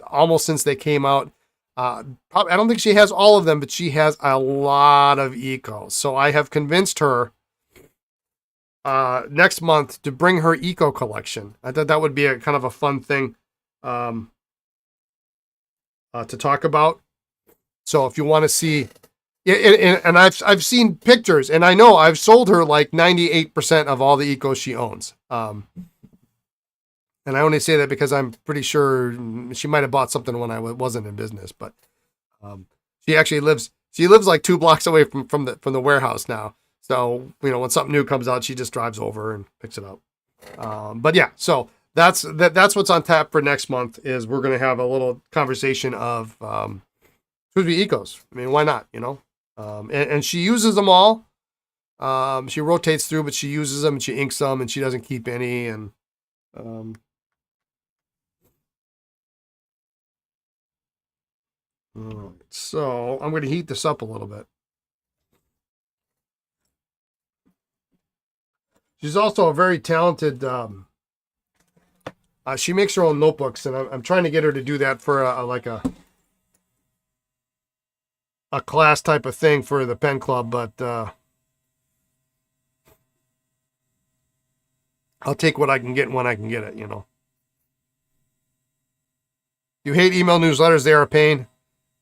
almost since they came out. I don't think she has all of them, but she has a lot of Ecos. So I have convinced her next month to bring her Eco collection. I thought that would be a kind of a fun thing to talk about. So if you want to see, and I've seen pictures, and I know I've sold her like 98% of all the Ecos she owns. And I only say that because I'm pretty sure she might have bought something when I wasn't in business, but she actually lives like 2 blocks away from the warehouse now. So, when something new comes out, she just drives over and picks it up. But yeah, so that's what's on tap for next month. Is we're going to have a little conversation of TWSBI Ecos. I mean, why not? And she uses them all. She rotates through, but she uses them and she inks them, and she doesn't keep any. And so I'm going to heat this up a little bit. She's also a very talented. She makes her own notebooks, and I'm trying to get her to do that for a class type of thing for the pen club. But I'll take what I can get when I can get it. You hate email newsletters; they are a pain.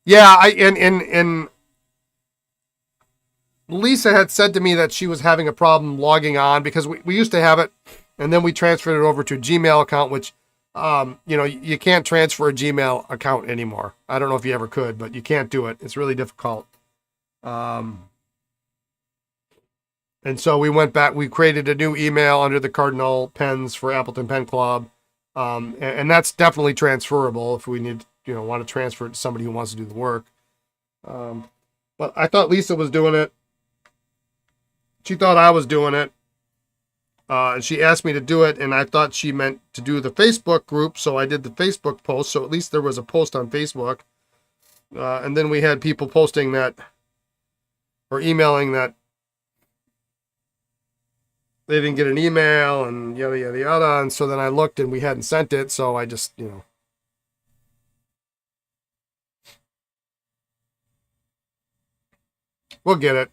Yeah, and Lisa had said to me that she was having a problem logging on, because we used to have it, and then we transferred it over to a Gmail account, which, you can't transfer a Gmail account anymore. I don't know if you ever could, but you can't do it. It's really difficult. And so we went back, we created a new email under the Cardinal Pens for Appleton Pen Club. And that's definitely transferable if we need, want to transfer it to somebody who wants to do the work. But I thought Lisa was doing it. She thought I was doing it. And she asked me to do it, and I thought she meant to do the Facebook group, so I did the Facebook post, so at least there was a post on Facebook. And then we had people posting that, or emailing that they didn't get an email and yada, yada, yada. And so then I looked and we hadn't sent it. So I just, we'll get it.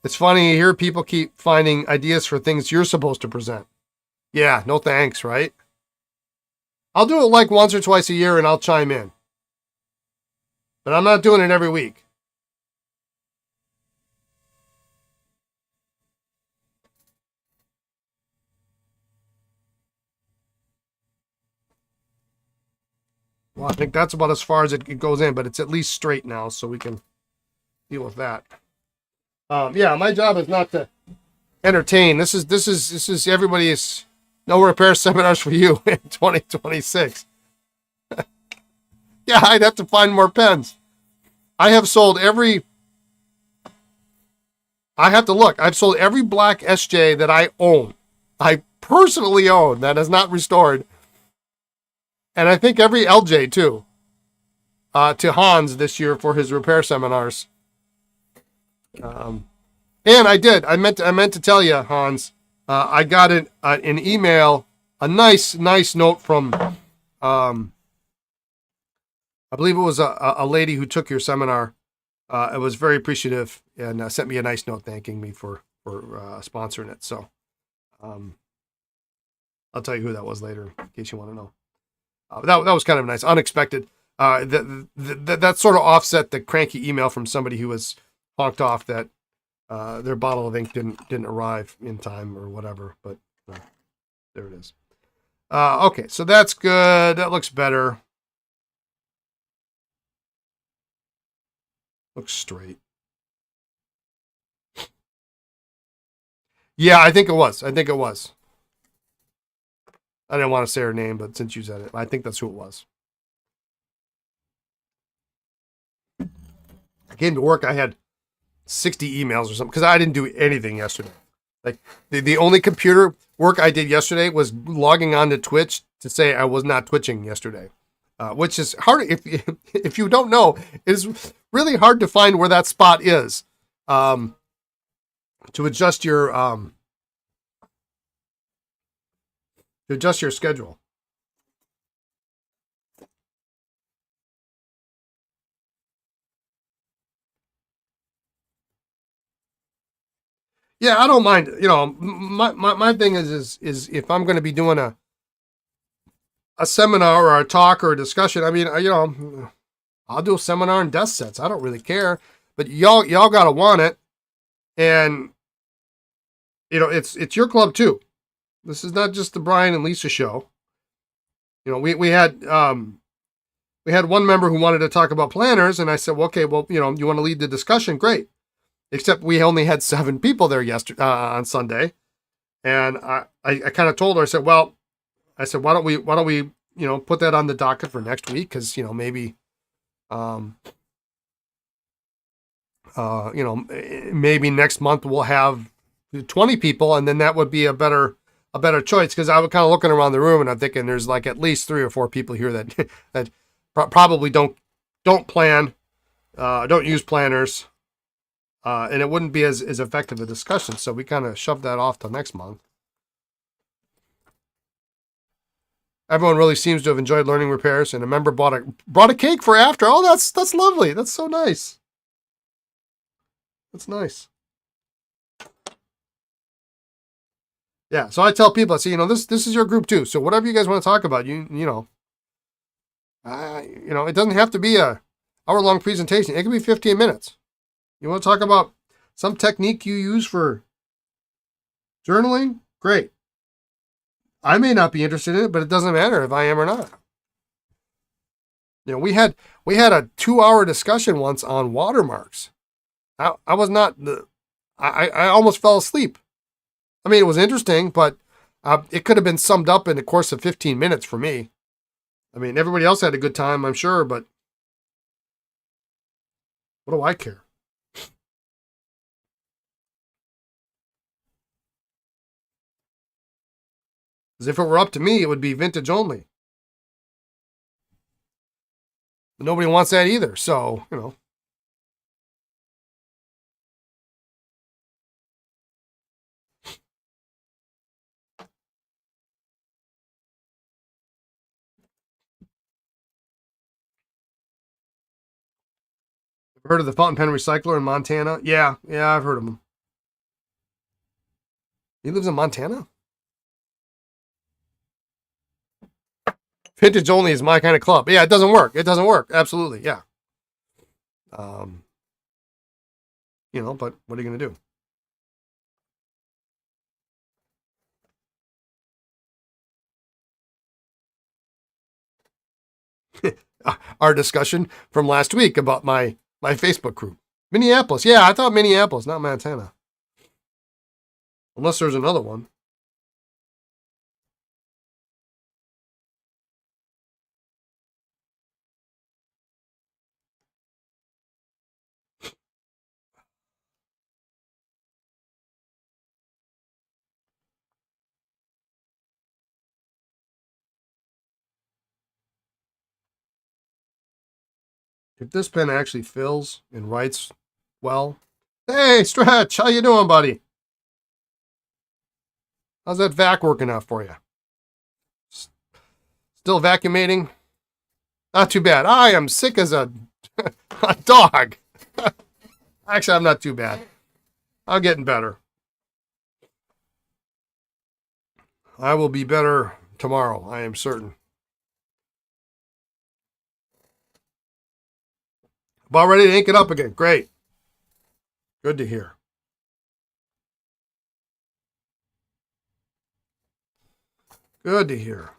It's funny, you hear people keep finding ideas for things you're supposed to present. Yeah, no thanks, right? I'll do it like once or twice a year and I'll chime in. But I'm not doing it every week. Well, I think that's about as far as it goes in, but it's at least straight now, so we can deal with that. Yeah, my job is not to entertain. This is everybody's no repair seminars for you in 2026. Yeah, I'd have to find more pens. I have sold every. I have to look. I've sold every black SJ that I own. I personally own that is not restored. And I think every LJ too. To Hans this year for his repair seminars. And I did. I meant to tell you, Hans. I got an email, a nice note from. I believe it was a lady who took your seminar. It was very appreciative and sent me a nice note thanking me for sponsoring it. So, I'll tell you who that was later in case you want to know. That was kind of nice, unexpected. That sort of offset the cranky email from somebody who was honked off that their bottle of ink didn't arrive in time or whatever. But there it is. Okay, so that's good. That looks better. Looks straight. Yeah, I think it was. I didn't want to say her name, but since you said it, I think that's who it was. I came to work, I had 60 emails or something because I didn't do anything yesterday. Like the only computer work I did yesterday was logging on to Twitch to say I was not twitching yesterday, which is hard. If you don't know, it's really hard to find where that spot is to adjust your schedule. Yeah, I don't mind. My thing is if I'm going to be doing a seminar or a talk or a discussion, I mean, I'll do a seminar in desk sets. I don't really care, but y'all got to want it. And it's your club too. This is not just the Brian and Lisa show. We had one member who wanted to talk about planners, and I said, well, okay, well, you want to lead the discussion? Great. Except we only had 7 people there yesterday on Sunday, and I kind of told her, I said, why don't we put that on the docket for next week, because maybe maybe next month we'll have 20 people, and then that would be a better choice, because I was kind of looking around the room and I'm thinking there's like at least 3 or 4 people here that probably don't plan, don't use planners. And it wouldn't be as effective a discussion. So we kind of shoved that off till next month. Everyone really seems to have enjoyed learning repairs, and a member brought a cake for after. Oh, that's lovely. That's so nice. That's nice. Yeah, so I tell people, I say, this is your group too. So whatever you guys want to talk about, it doesn't have to be a hour-long presentation. It can be 15 minutes. You want to talk about some technique you use for journaling? Great. I may not be interested in it, but it doesn't matter if I am or not. We had a 2-hour discussion once on watermarks. I was not I almost fell asleep. I mean, it was interesting, but it could have been summed up in the course of 15 minutes for me. I mean, everybody else had a good time, I'm sure, but what do I care? Because if it were up to me, it would be vintage only. But nobody wants that either. So, Heard of the fountain pen recycler in Montana? Yeah, I've heard of him. He lives in Montana? Vintage only is my kind of club. Yeah, it doesn't work. It doesn't work. Absolutely, yeah. But what are you going to do? Our discussion from last week about my Facebook group. Minneapolis. Yeah, I thought Minneapolis, not Montana. Unless there's another one. If this pen actually fills and writes well. Hey, Stretch, how you doing, buddy? How's that vac working out for you? Still vacuumating? Not too bad. I am sick as a dog. Actually, I'm not too bad. I'm getting better. I will be better tomorrow, I am certain. About ready to ink it up again. Great. Good to hear. Good to hear.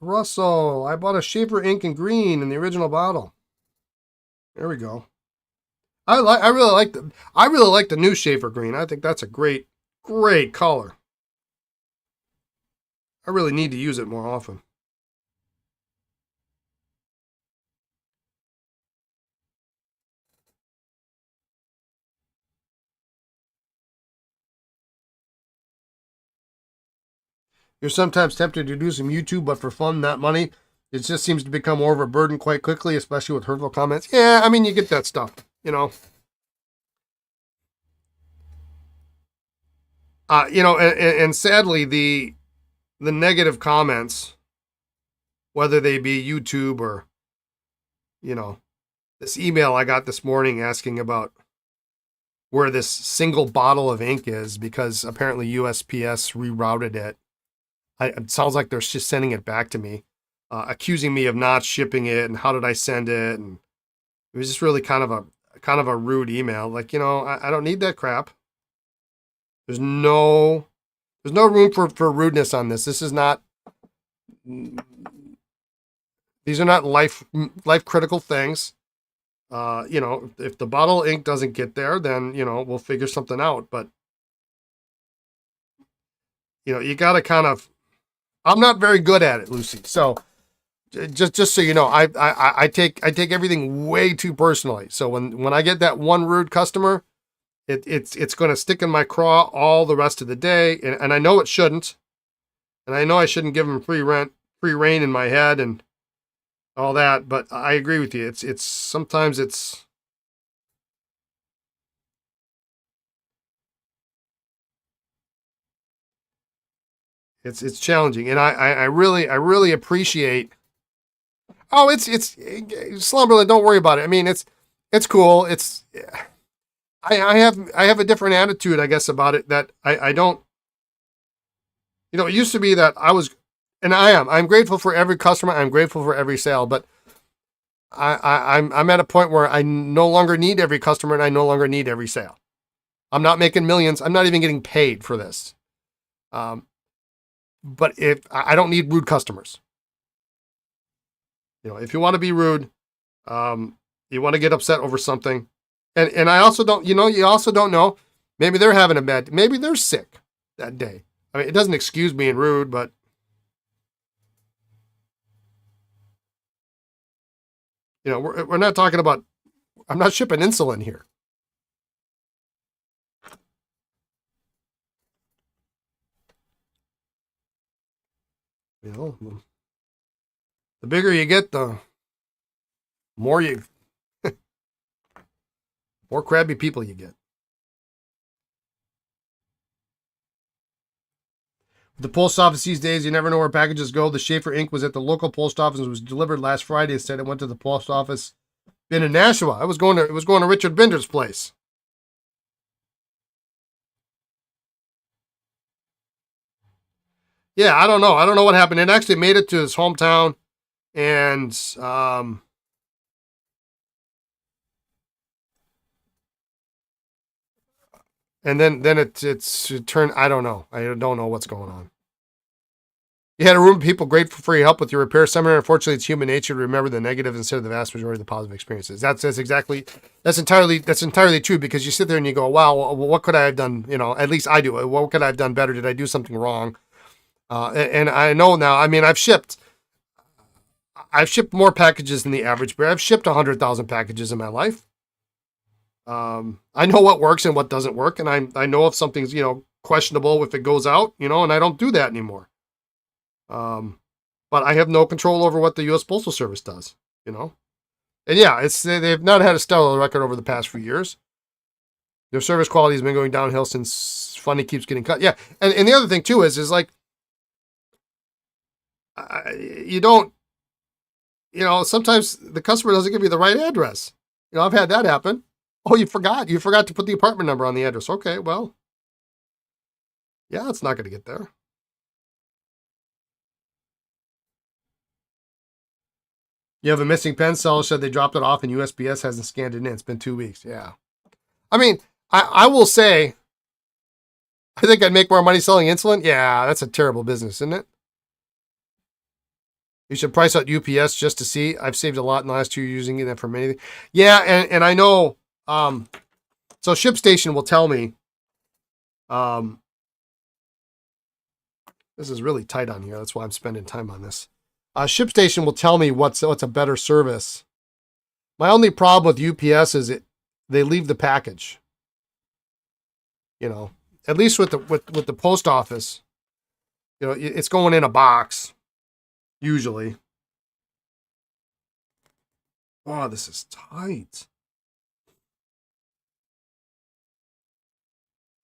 Russell, I bought a Sheaffer ink in green in the original bottle. There we go. I really like the new Sheaffer green. I think that's a great color. I really need to use it more often. You're sometimes tempted to do some YouTube, but for fun, not money. It just seems to become more of a burden quite quickly, especially with hurtful comments. Yeah, I mean, you get that stuff, and sadly, the negative comments, whether they be YouTube or, this email I got this morning asking about where this single bottle of ink is because apparently USPS rerouted it. It sounds like they're just sending it back to me, accusing me of not shipping it and how did I send it, and it was just really kind of a rude email. Like, I don't need that crap. There's no room for rudeness on this. This is not. These are not life critical things. If the bottle of ink doesn't get there, then we'll figure something out. But you got to kind of. I'm not very good at it, Lucy. So just so you know, I take everything way too personally. So when I get that one rude customer, it's going to stick in my craw all the rest of the day, and I know it shouldn't, and I know I shouldn't give them free reign in my head and all that. But I agree with you. It's sometimes it's. It's challenging, and I really appreciate. Oh, it's Slumberland. Don't worry about it. I mean, it's cool. I have a different attitude, I guess, about it. That I don't. It used to be that I was, and I am. I'm grateful for every customer. I'm grateful for every sale, but I'm at a point where I no longer need every customer, and I no longer need every sale. I'm not making millions. I'm not even getting paid for this. But if I don't need rude customers, if you want to be rude, you want to get upset over something, and I also don't, you also don't know. Maybe they're having a bad. Maybe they're sick that day. I mean, it doesn't excuse being rude, but we're not talking about. I'm not shipping insulin here. The bigger you get, the more more crabby people you get. The post office these days, you never know where packages go. The Sheaffer ink was at the local post office and was delivered last Friday. Instead, it went to the post office in Nashua. It was going to Richard Binder's place. Yeah, I don't know. I don't know what happened. It actually made it to his hometown, and then it turned. I don't know. I don't know what's going on. You had a room of people grateful for your help with your repair seminar. Unfortunately, it's human nature to remember the negative instead of the vast majority of the positive experiences. That's entirely true, because you sit there and you go, wow, well, what could I have done? You know, at least I do. What could I have done better? Did I do something wrong? And I know now. I mean, I've shipped more packages than the average bear. I've shipped 100,000 packages in my life. I know what works and what doesn't work, and I know if something's questionable if it goes out, and I don't do that anymore. But I have no control over what the U.S. Postal Service does, And yeah, they've not had a stellar record over the past few years. Their service quality has been going downhill since funding keeps getting cut. Yeah, and the other thing too is like you don't, sometimes the customer doesn't give you the right address. I've had that happen. Oh, you forgot to put the apartment number on the address. Okay, well, yeah, it's not going to get there. You have a missing pen. Seller said they dropped it off and USPS hasn't scanned it in. It's been 2 weeks. Yeah. I mean, I will say, I think I'd make more money selling insulin. Yeah, that's a terrible business, isn't it? You should price out UPS just to see. I've saved a lot in the last 2 years using it for many. Yeah, and I know, so ShipStation will tell me, this is really tight on here. That's why I'm spending time on this. ShipStation will tell me what's a better service. My only problem with UPS is they leave the package. At least with the post office, it's going in a box usually. Oh, this is tight.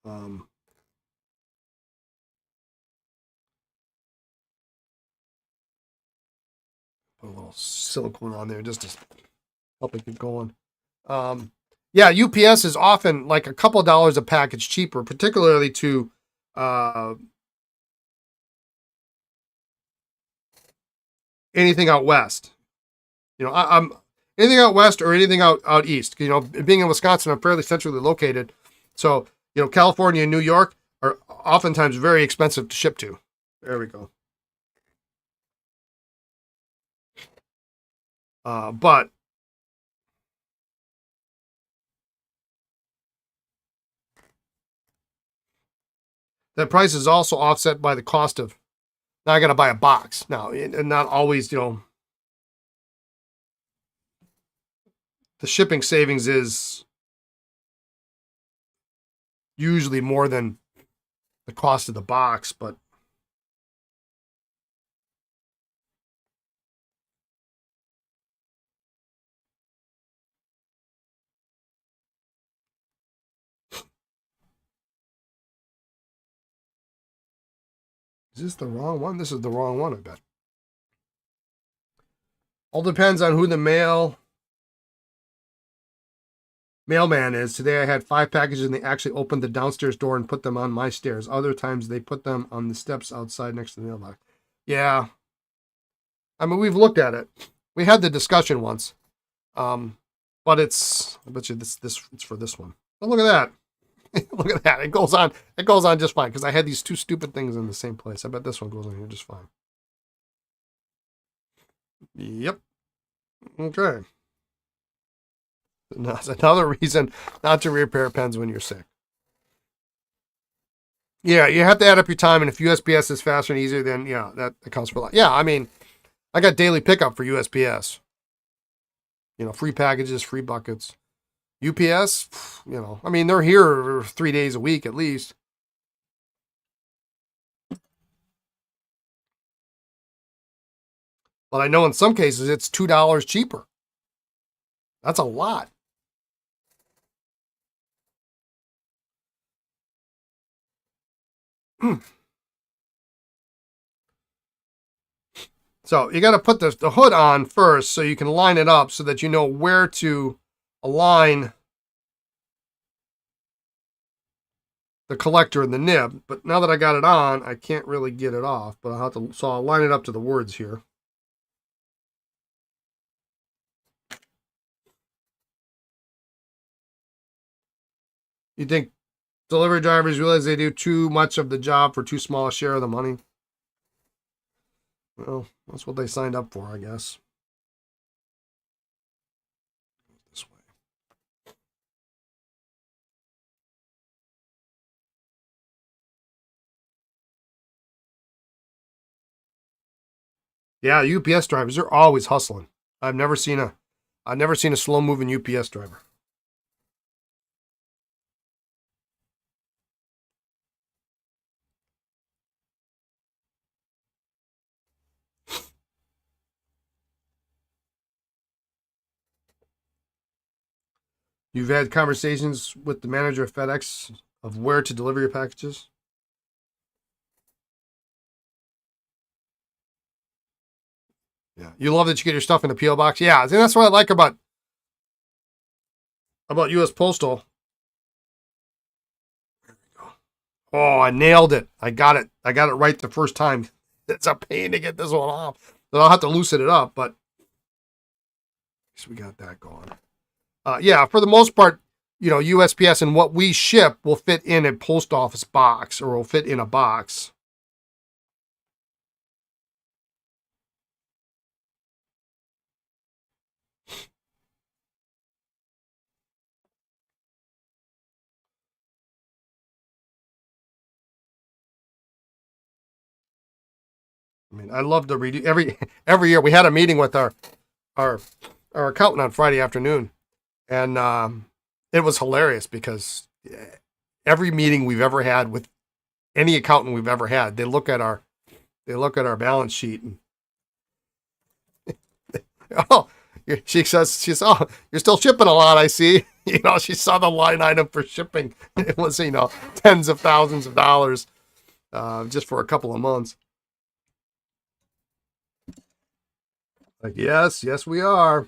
Put a little silicone on there just to help it get going. Yeah, UPS is often like a couple dollars a package cheaper, particularly to anything out west. I'm anything out west or anything out east. Being in Wisconsin, I'm fairly centrally located, so California and New York are oftentimes very expensive to ship to. There we go. But that price is also offset by the cost of, now I got to buy a box. Now, and not always, the shipping savings is usually more than the cost of the box, but is this the wrong one? This is the wrong one, I bet. All depends on who the mailman is. Today I had 5 packages and they actually opened the downstairs door and put them on my stairs. Other times they put them on the steps outside next to the mailbox. Yeah. I mean, we've looked at it. We had the discussion once. But I bet you it's for this one. But look at that. Look at that. It goes on just fine because I had these 2 stupid things in the same place. I bet this one goes on here just fine. Yep. Okay. That's another reason not to repair pens when you're sick. Yeah, you have to add up your time, and if USPS is faster and easier, then yeah, that accounts for a lot. Yeah, I mean, I got daily pickup for USPS. Free packages, free buckets. UPS, I mean, they're here 3 days a week at least. But I know in some cases it's $2 cheaper. That's a lot. So you got to put the hood on first so you can line it up so that you know where to align the collector and the nib. But now that I got it on, I can't really get it off, but I'll have to, so I'll line it up to the words here. You think delivery drivers realize they do too much of the job for too small a share of the money? Well, that's what they signed up for, I guess. This way. Yeah, UPS drivers, they're always hustling. I've never seen a slow moving UPS driver. You've had conversations with the manager of FedEx of where to deliver your packages? Yeah. You love that you get your stuff in the PO box? Yeah, and that's what I like about US Postal. Oh, I nailed it. I got it. I got it right the first time. It's a pain to get this one off. But I'll have to loosen it up, but we got that going. Yeah, for the most part, you know, USPS and what we ship will fit in a post office box or will fit in a box. I mean, I love to read every year. We had a meeting with our accountant on Friday afternoon, and it was hilarious because every meeting we've ever had with any accountant we've ever had, they look at our balance sheet and oh, she says, oh, you're still shipping a lot, I see. You know, she saw the line item for shipping. It was, you know, tens of thousands of dollars just for a couple of months. Like, yes, we are.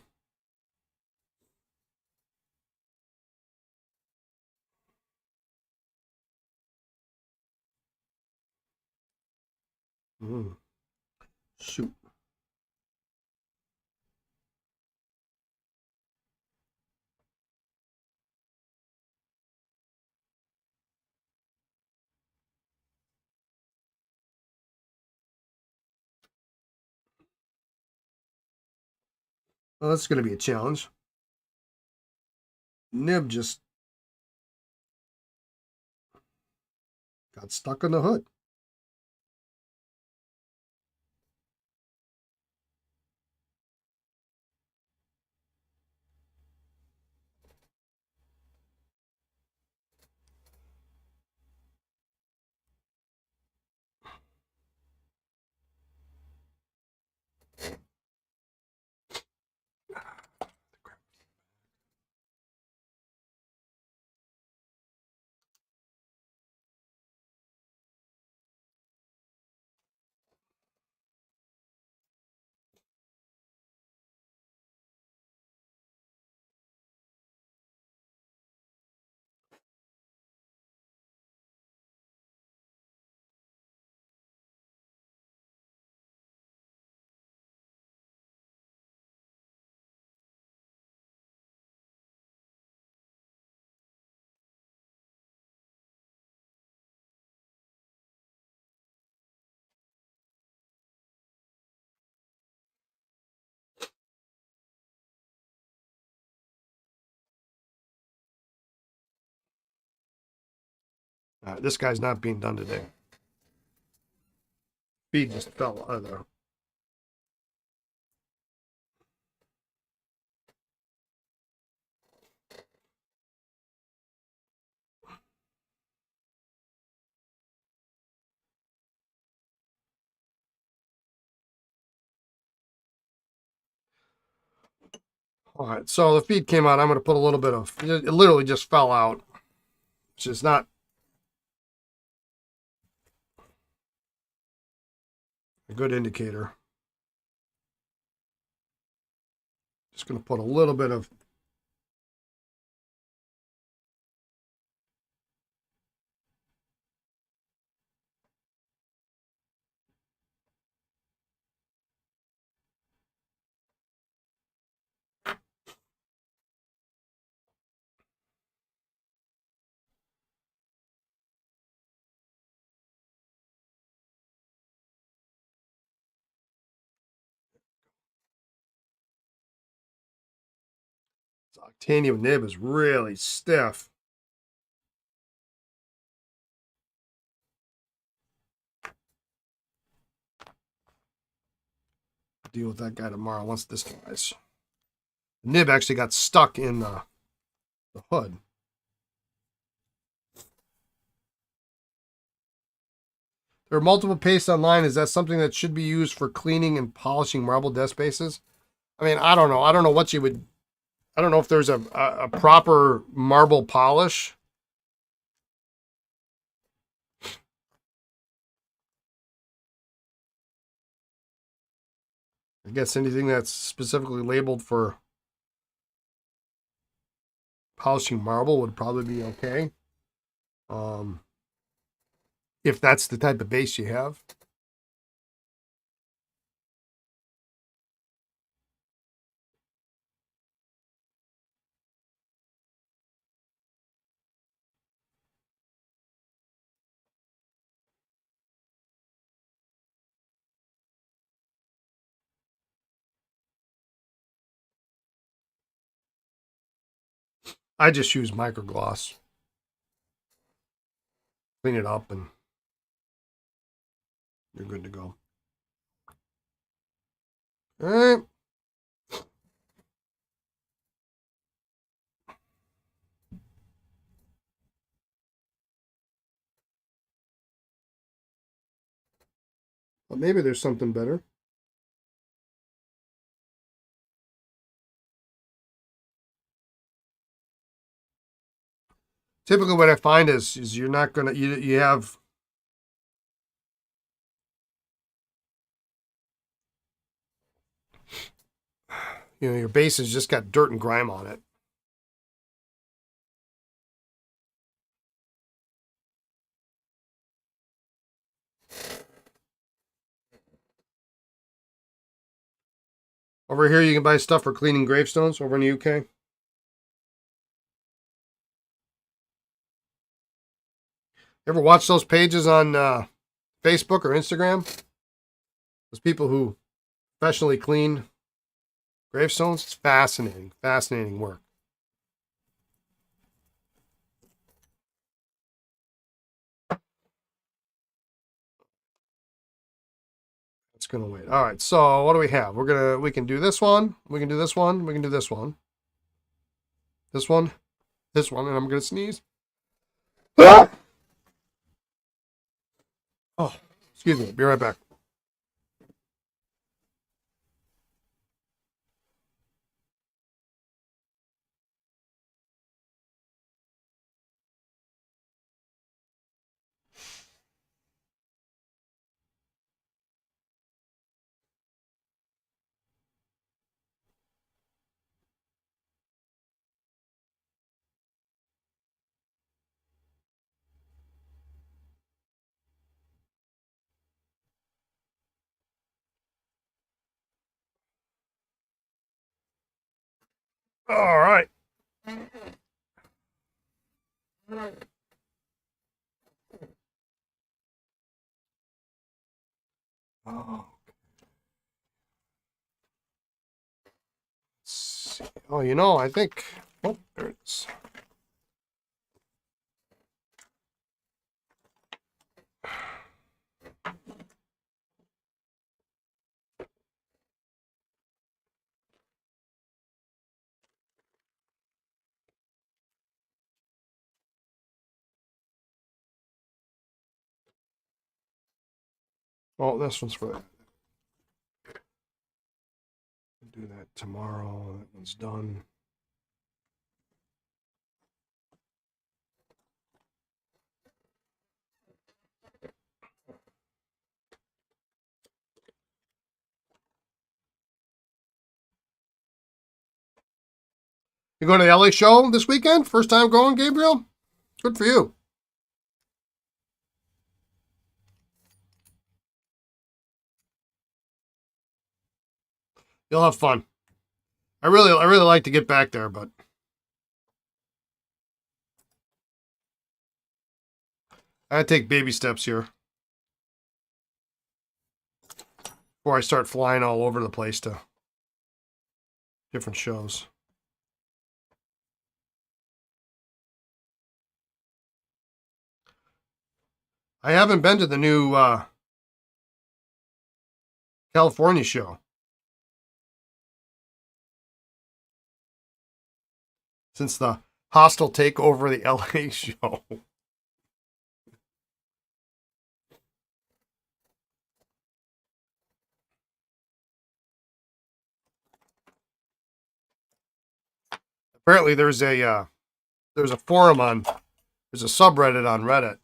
Shoot. Well, that's going to be a challenge. Nib just got stuck on the hood. This guy's not being done today. Feed just fell out of there. All right, so the feed came out. I'm going to put a little bit of, it literally just fell out, which is not a good indicator. Just going to put a little bit of titanium nib is really stiff. Deal with that guy tomorrow once this dries. The nib actually got stuck in the hood. There are multiple pastes online. Is that something that should be used for cleaning and polishing marble desk bases? I mean, I don't know. I don't know what you would. I don't know if there's a proper marble polish. I guess anything that's specifically labeled for polishing marble would probably be okay. If that's the type of base you have. I just use microgloss. Clean it up and you're good to go. All right. Well, maybe there's something better. Typically what I find is you're not going to, you have, your base has just got dirt and grime on it. Over here, you can buy stuff for cleaning gravestones over in the UK. You ever watch those pages on Facebook or Instagram? Those people who professionally clean gravestones. It's fascinating, fascinating work. It's gonna wait. All right. So what do we have? We can do this one. We can do this one. We can do this one. This one. This one, and I'm gonna sneeze. Ah! Oh, excuse me. Be right back. All right. Oh, let's see. Oh, I think. Oh, there it is. Oh, this one's for that. Do that tomorrow. That one's done. You going to the LA show this weekend? First time going, Gabriel? Good for you. You'll have fun. I really like to get back there, but I take baby steps here before I start flying all over the place to different shows. I haven't been to the new California show since the hostile takeover of the LA show. Apparently, there's a forum there's a subreddit on Reddit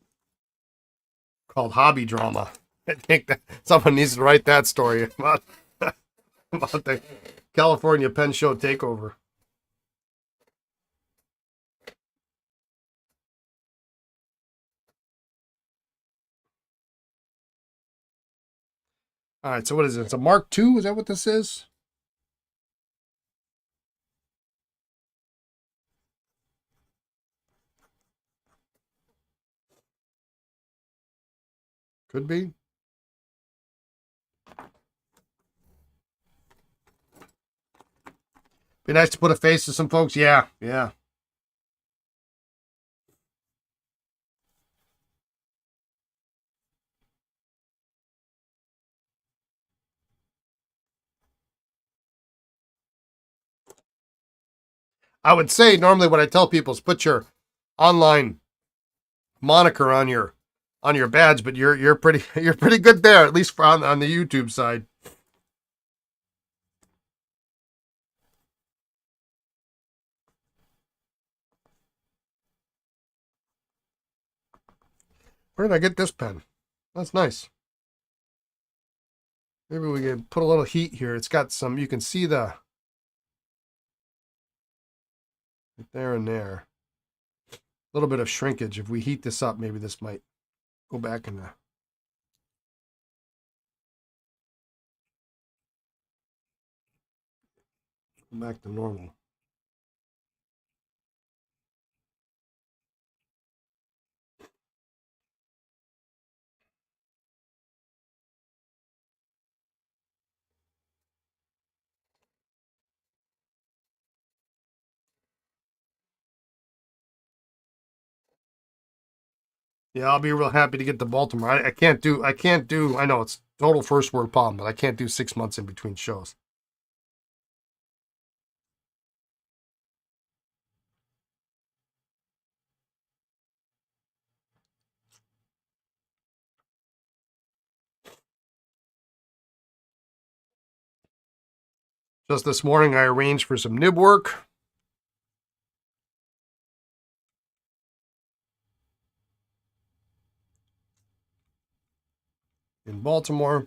called Hobby Drama. I think that someone needs to write that story about the California Pen Show takeover. All right, so what is it? It's a Mark II? Is that what this is? Could be. Be nice to put a face to some folks. Yeah, yeah. I would say normally what I tell people is put your online moniker on your badge, but you're pretty good there, at least on the YouTube side. Where did I get this pen? That's nice. Maybe we can put a little heat here. It's got some, you can see the right there and there. A little bit of shrinkage. If we heat this up, maybe this might go back in the back to normal. Yeah, I'll be real happy to get to Baltimore. I can't do, I know it's total first world problem, but I can't do 6 months in between shows. Just this morning, I arranged for some nib work. In Baltimore.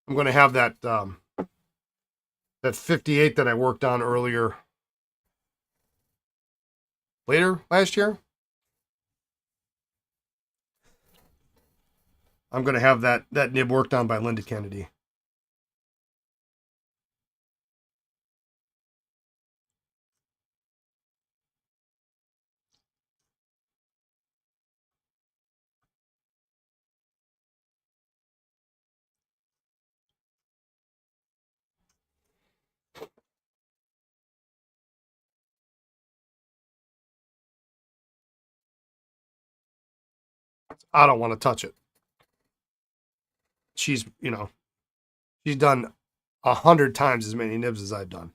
I'm going to have that 58 that I worked on later last year. I'm going to have that nib worked on by Linda Kennedy. I don't want to touch it. She's done 100 times as many nibs as I've done.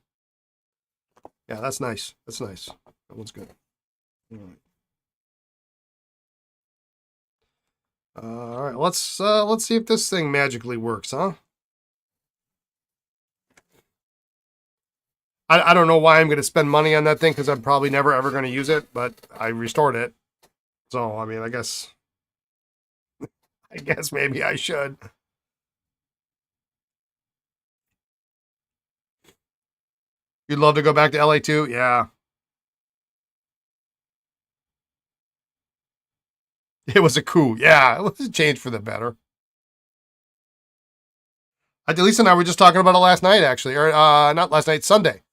Yeah, that's nice. That's nice. That one's good. All right. All right, let's see if this thing magically works, huh? I don't know why I'm going to spend money on that thing because I'm probably never ever going to use it, but I restored it. So, I mean, I guess maybe I should. You'd love to go back to LA too? Yeah. It was a coup. Yeah, it was a change for the better. Lisa and I were just talking about it last night, actually, or not last night, Sunday.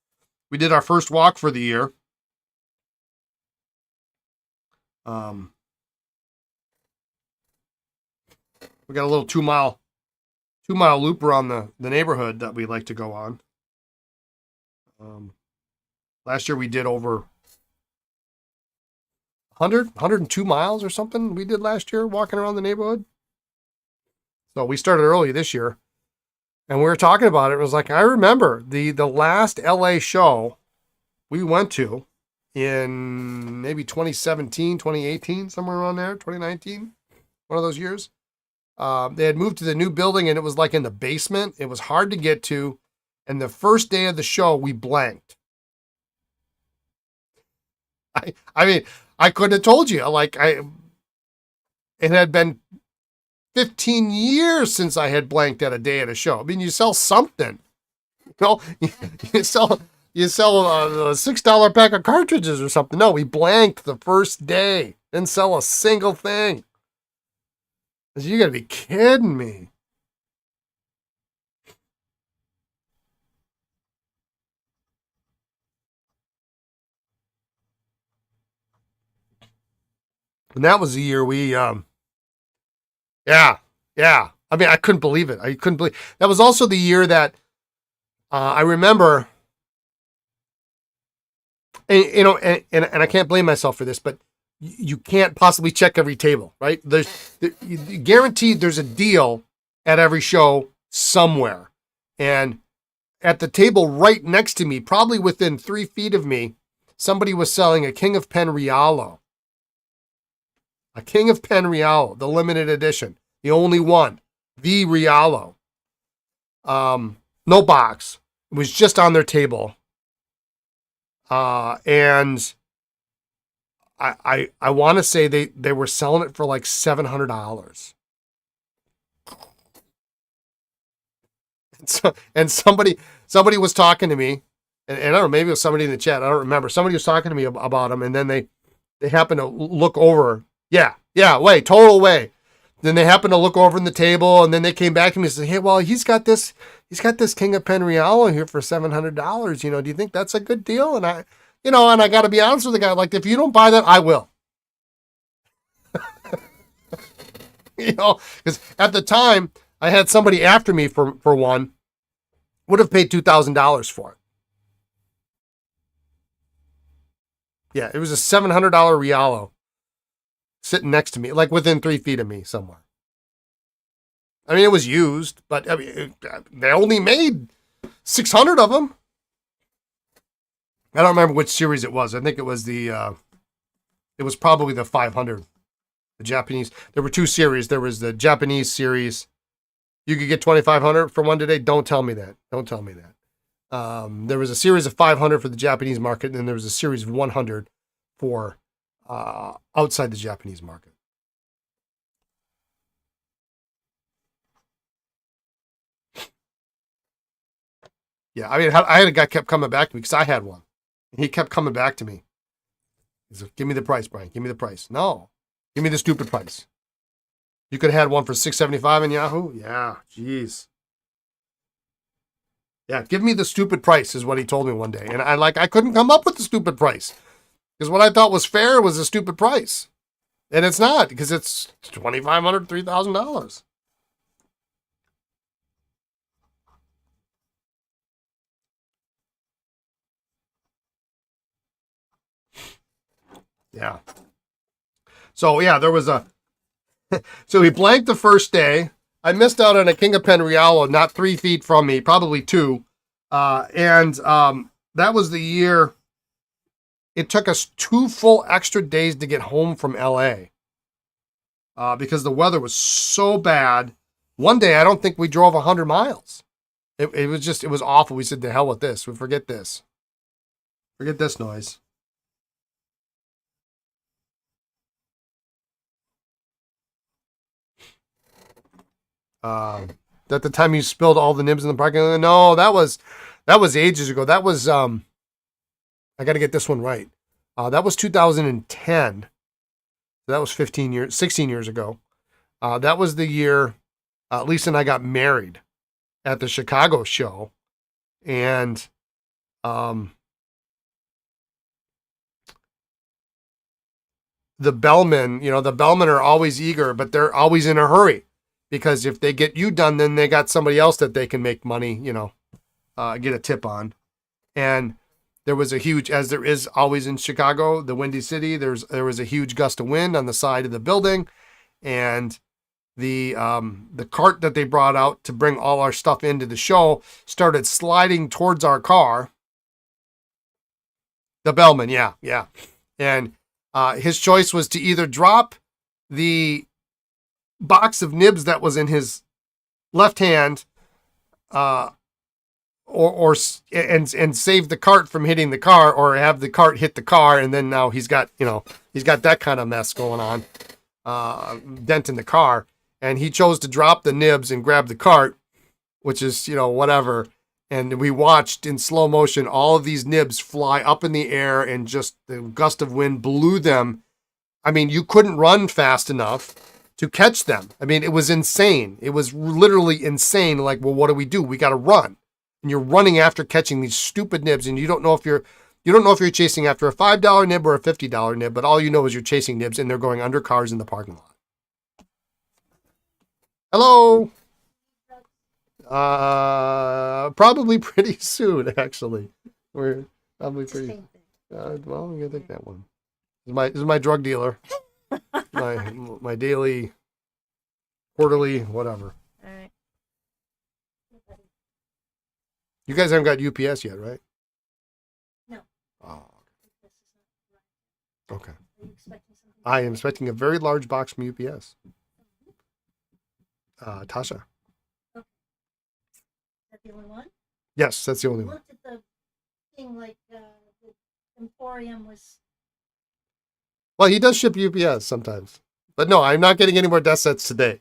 We did our first walk for the year. Um, we got a little 2 mile loop around the neighborhood that we like to go on. Last year we did over 102 miles or something we did last year walking around the neighborhood. So we started early this year. And we were talking about it. It was like, I remember the last LA show we went to in maybe 2017, 2018, somewhere around there, 2019, one of those years. They had moved to the new building and it was like in the basement. It was hard to get to. And the first day of the show, we blanked. I mean, I couldn't have told you. It had been 15 years since I had blanked at a day at a show. I mean, you sell something. You know, you sell a $6 pack of cartridges or something. No, we blanked the first day. Didn't sell a single thing. You gotta be kidding me. And that was the year we, yeah. I mean, I couldn't believe it. That was also the year that I remember, and, you know, and I can't blame myself for this, but you can't possibly check every table, right? Guaranteed there's a deal at every show somewhere. And at the table right next to me, probably within 3 feet of me, somebody was selling a King of Pen Rialo. A King of Pen Rialo, the limited edition, the only one, the Rialo. No box. It was just on their table. And I want to say they were selling it for like $700. And somebody was talking to me, and I don't know, maybe it was somebody in the chat. I don't remember. Somebody was talking to me about them, and then they happened to look over. Yeah, total way. Then they happened to look over in the table, and then they came back to me and said, "Hey, well, he's got this King of Pen Rialo here for $700. You know, do you think that's a good deal?" And I got to be honest with the guy. Like, if you don't buy that, I will. You know, because at the time I had somebody after me for one, would have paid $2,000 for it. Yeah, it was a $700 Rialo sitting next to me, like within 3 feet of me somewhere. I mean, it was used, but I mean, they only made 600 of them. I don't remember which series it was. I think it was it was probably the 500, the Japanese. There were 2 series. There was the Japanese series. You could get 2,500 for one today. Don't tell me that. There was a series of 500 for the Japanese market, and then there was a series of 100 for outside the Japanese market. Yeah, I mean, I had a guy kept coming back to me because I had one. He kept coming back to me. He said, "Give me the price, Brian. Give me the price." No, give me the stupid price. You could have had one for $6.75 in Yahoo. Yeah, jeez. Yeah, give me the stupid price is what he told me one day, and I couldn't come up with the stupid price because what I thought was fair was a stupid price, and it's not because it's $2,500, $3,000. Yeah. So yeah, there was a. So he blanked the first day. I missed out on a King of Pen Rialo, not 3 feet from me, probably 2. And that was the year. It took us 2 full extra days to get home from LA because the weather was so bad. One day, I don't think we drove 100 miles. It was awful. We said, "The hell with this. We forget this. Forget this noise." At the time you spilled all the nibs in the parking lot. No, that was That was ages ago. That was I got to get this one right. That was 2010. That was 16 years ago. That was the year Lisa and I got married at the Chicago show. And the bellmen, the bellmen are always eager, but they're always in a hurry because if they get you done, then they got somebody else that they can make money, get a tip on. And there was a huge, as there is always in Chicago, the Windy City, there was a huge gust of wind on the side of the building, and the cart that they brought out to bring all our stuff into the show started sliding towards our car. The bellman, yeah. And his choice was to either drop the box of nibs that was in his left hand, and save the cart from hitting the car, or have the cart hit the car, and then now he's got that kind of mess going on, dent in the car, and he chose to drop the nibs and grab the cart, which is whatever. And we watched in slow motion all of these nibs fly up in the air, and just the gust of wind blew them. I mean, you couldn't run fast enough to catch them. I mean, it was insane. It was literally insane. Like, well, what do? We got to run. And you're running after catching these stupid nibs, and you don't know if you're chasing after a $5 nib or a $50 nib, but all you know is you're chasing nibs, and they're going under cars in the parking lot. Hello. Probably pretty soon, actually. We're probably pretty. Well, I'm gonna take that one. This is my drug dealer. my daily, quarterly, whatever. All right. You guys haven't got UPS yet, right? No. Oh. Okay. I am expecting a very large box from UPS. Tasha. Okay. Is that the only one? Yes, that's the only I one. looked at the thing like the Emporium was. Well, he does ship UPS sometimes. But no, I'm not getting any more desk sets today.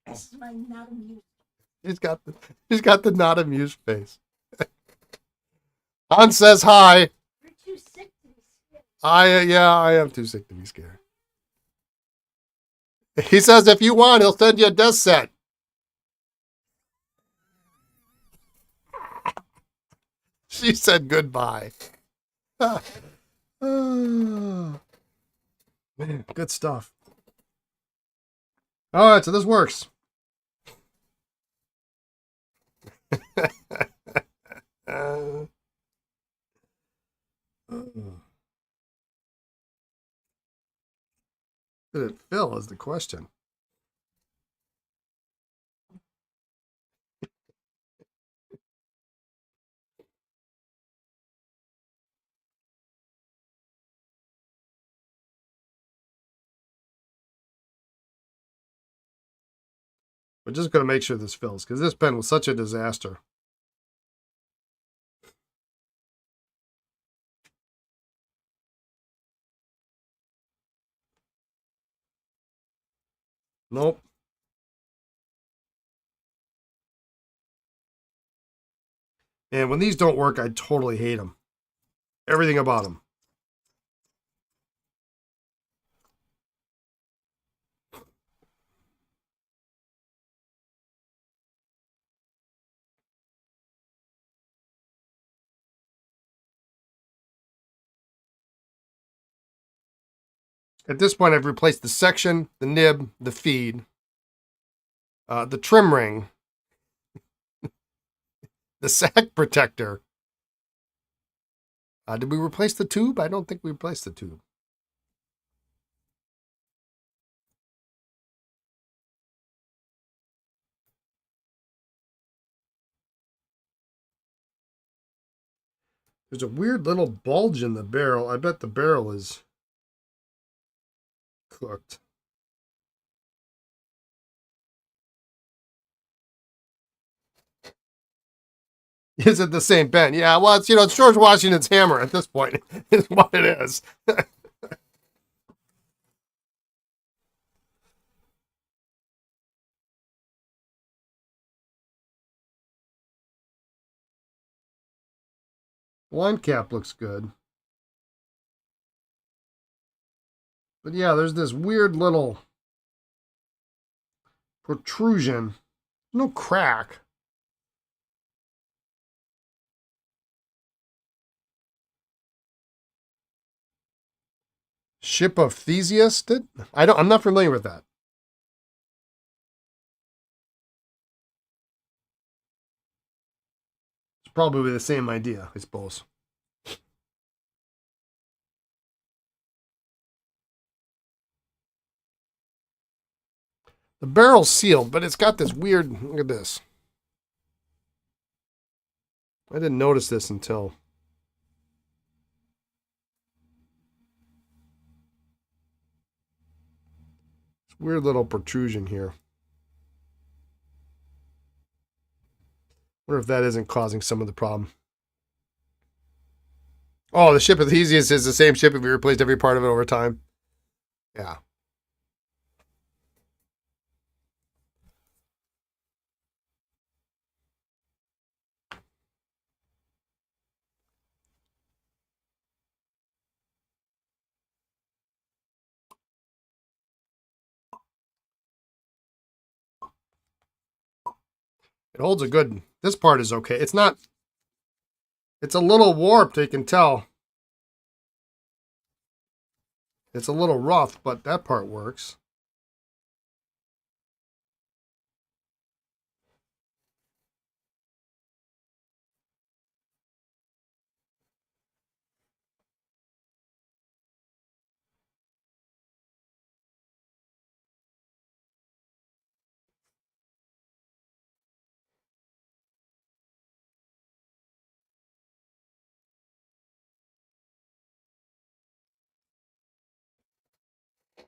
This is my not amused. He's got the not amused face. Han says hi. You're too sick to be scared. I am too sick to be scared. He says if you want, he'll send you a desk set. She said goodbye. Man, good stuff. All right, so this works. Did it fill is the question. We're just going to make sure this fills, because this pen was such a disaster. Nope. And when these don't work, I totally hate them. Everything about them. At this point, I've replaced the section, the nib, the feed, the trim ring, the sack protector. Did we replace the tube? I don't think we replaced the tube. There's a weird little bulge in the barrel. I bet the barrel is cooked. Is it the same pen? Yeah, well, it's it's George Washington's hammer at this point. Is what it is. Line cap looks good. But yeah, there's this weird little protrusion. No crack. Ship of Theseus did? I'm not familiar with that. It's probably the same idea, I suppose. The barrel's sealed, but it's got this weird, look at this. I didn't notice this until this weird little protrusion here. Wonder if that isn't causing some of the problem. Oh, the ship of Theseus is the same ship if we replaced every part of it over time. Yeah. It holds a good, this part is okay. It's not, it's a little warped, you can tell. It's a little rough, but that part works.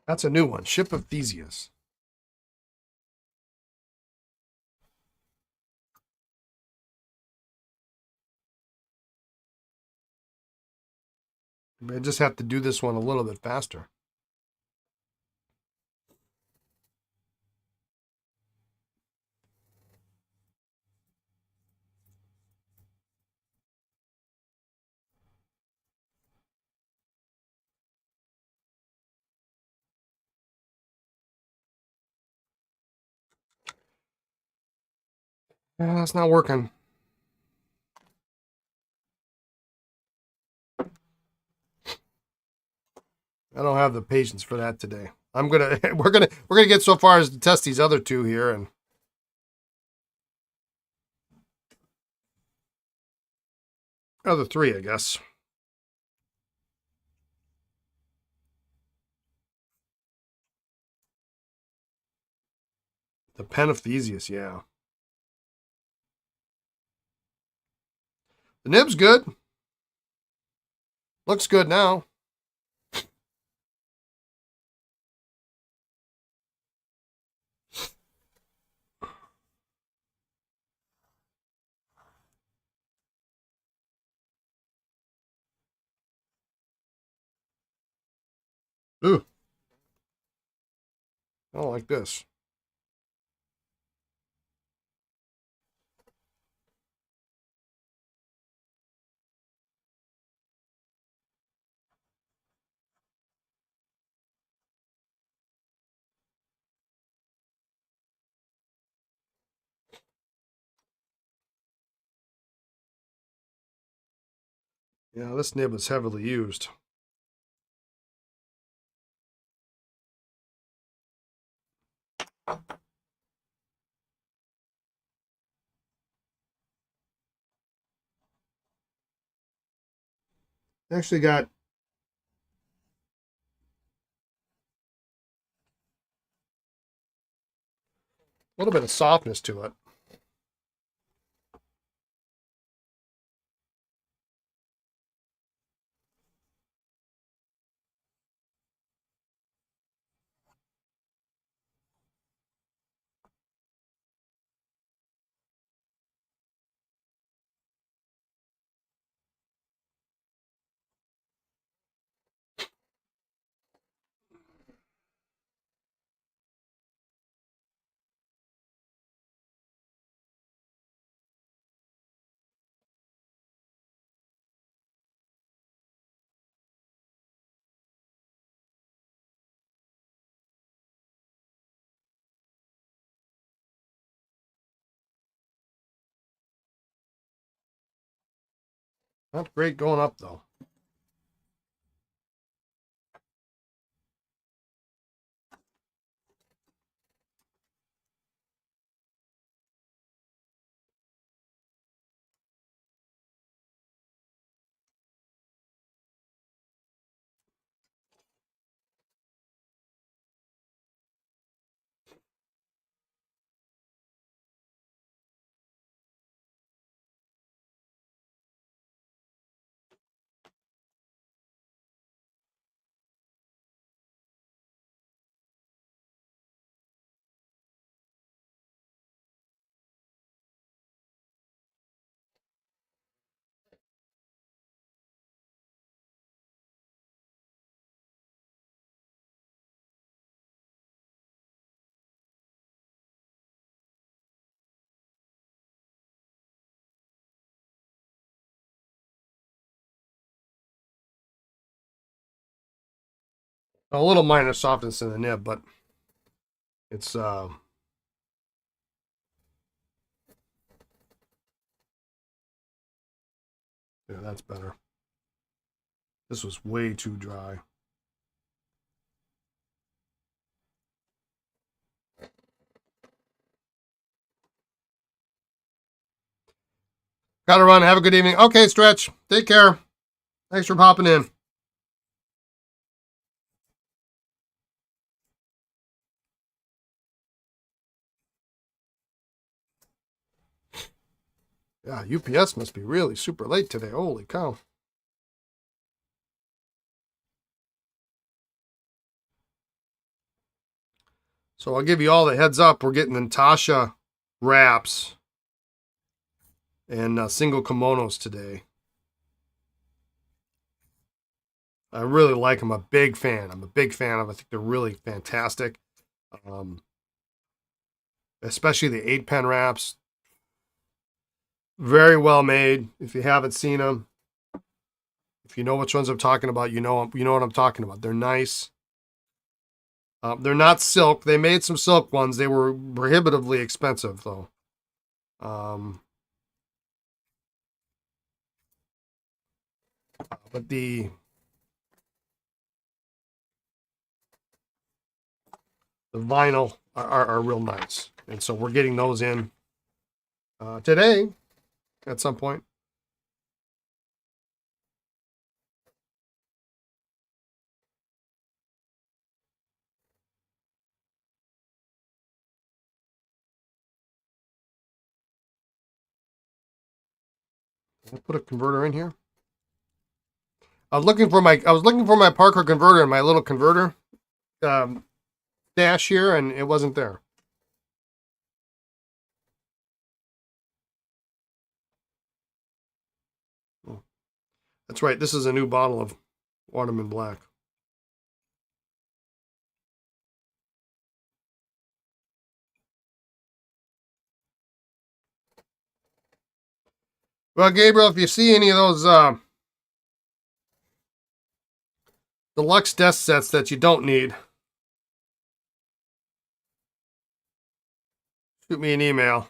That's a new one, Ship of Theseus. I just have to do this one a little bit faster. Yeah, it's not working. I don't have the patience for that today. We're gonna get so far as to test these other two here and other three, I guess. The Pen of Theseus, yeah. The nib's good. Looks good now. Ooh. I don't like this. Yeah, this nib was heavily used. Actually got a little bit of softness to it. Not great going up, though. A little minor softness in the nib, but it's yeah, that's better. This was way too dry. Gotta run. Have a good evening. Okay, Stretch. Take care. Thanks for popping in. Yeah, UPS must be really super late today. Holy cow. So I'll give you all the heads up. We're getting Natasha wraps and single kimonos today. I really like them. I'm a big fan. I'm a big fan of them. I think they're really fantastic. Especially the 8-pen wraps. Very well made. If you haven't seen them, if you know which ones I'm talking about, you know what I'm talking about. They're nice. They're not silk. They made some silk ones. They were prohibitively expensive, though. But the vinyl are real nice. And so we're getting those in today at some point. I'll put a converter in here. I was looking for my Parker converter in my little converter dash here, and it wasn't there. Oh, that's right. This is a new bottle of Waterman Black. Well, Gabriel, if you see any of those deluxe desk sets that you don't need, shoot me an email.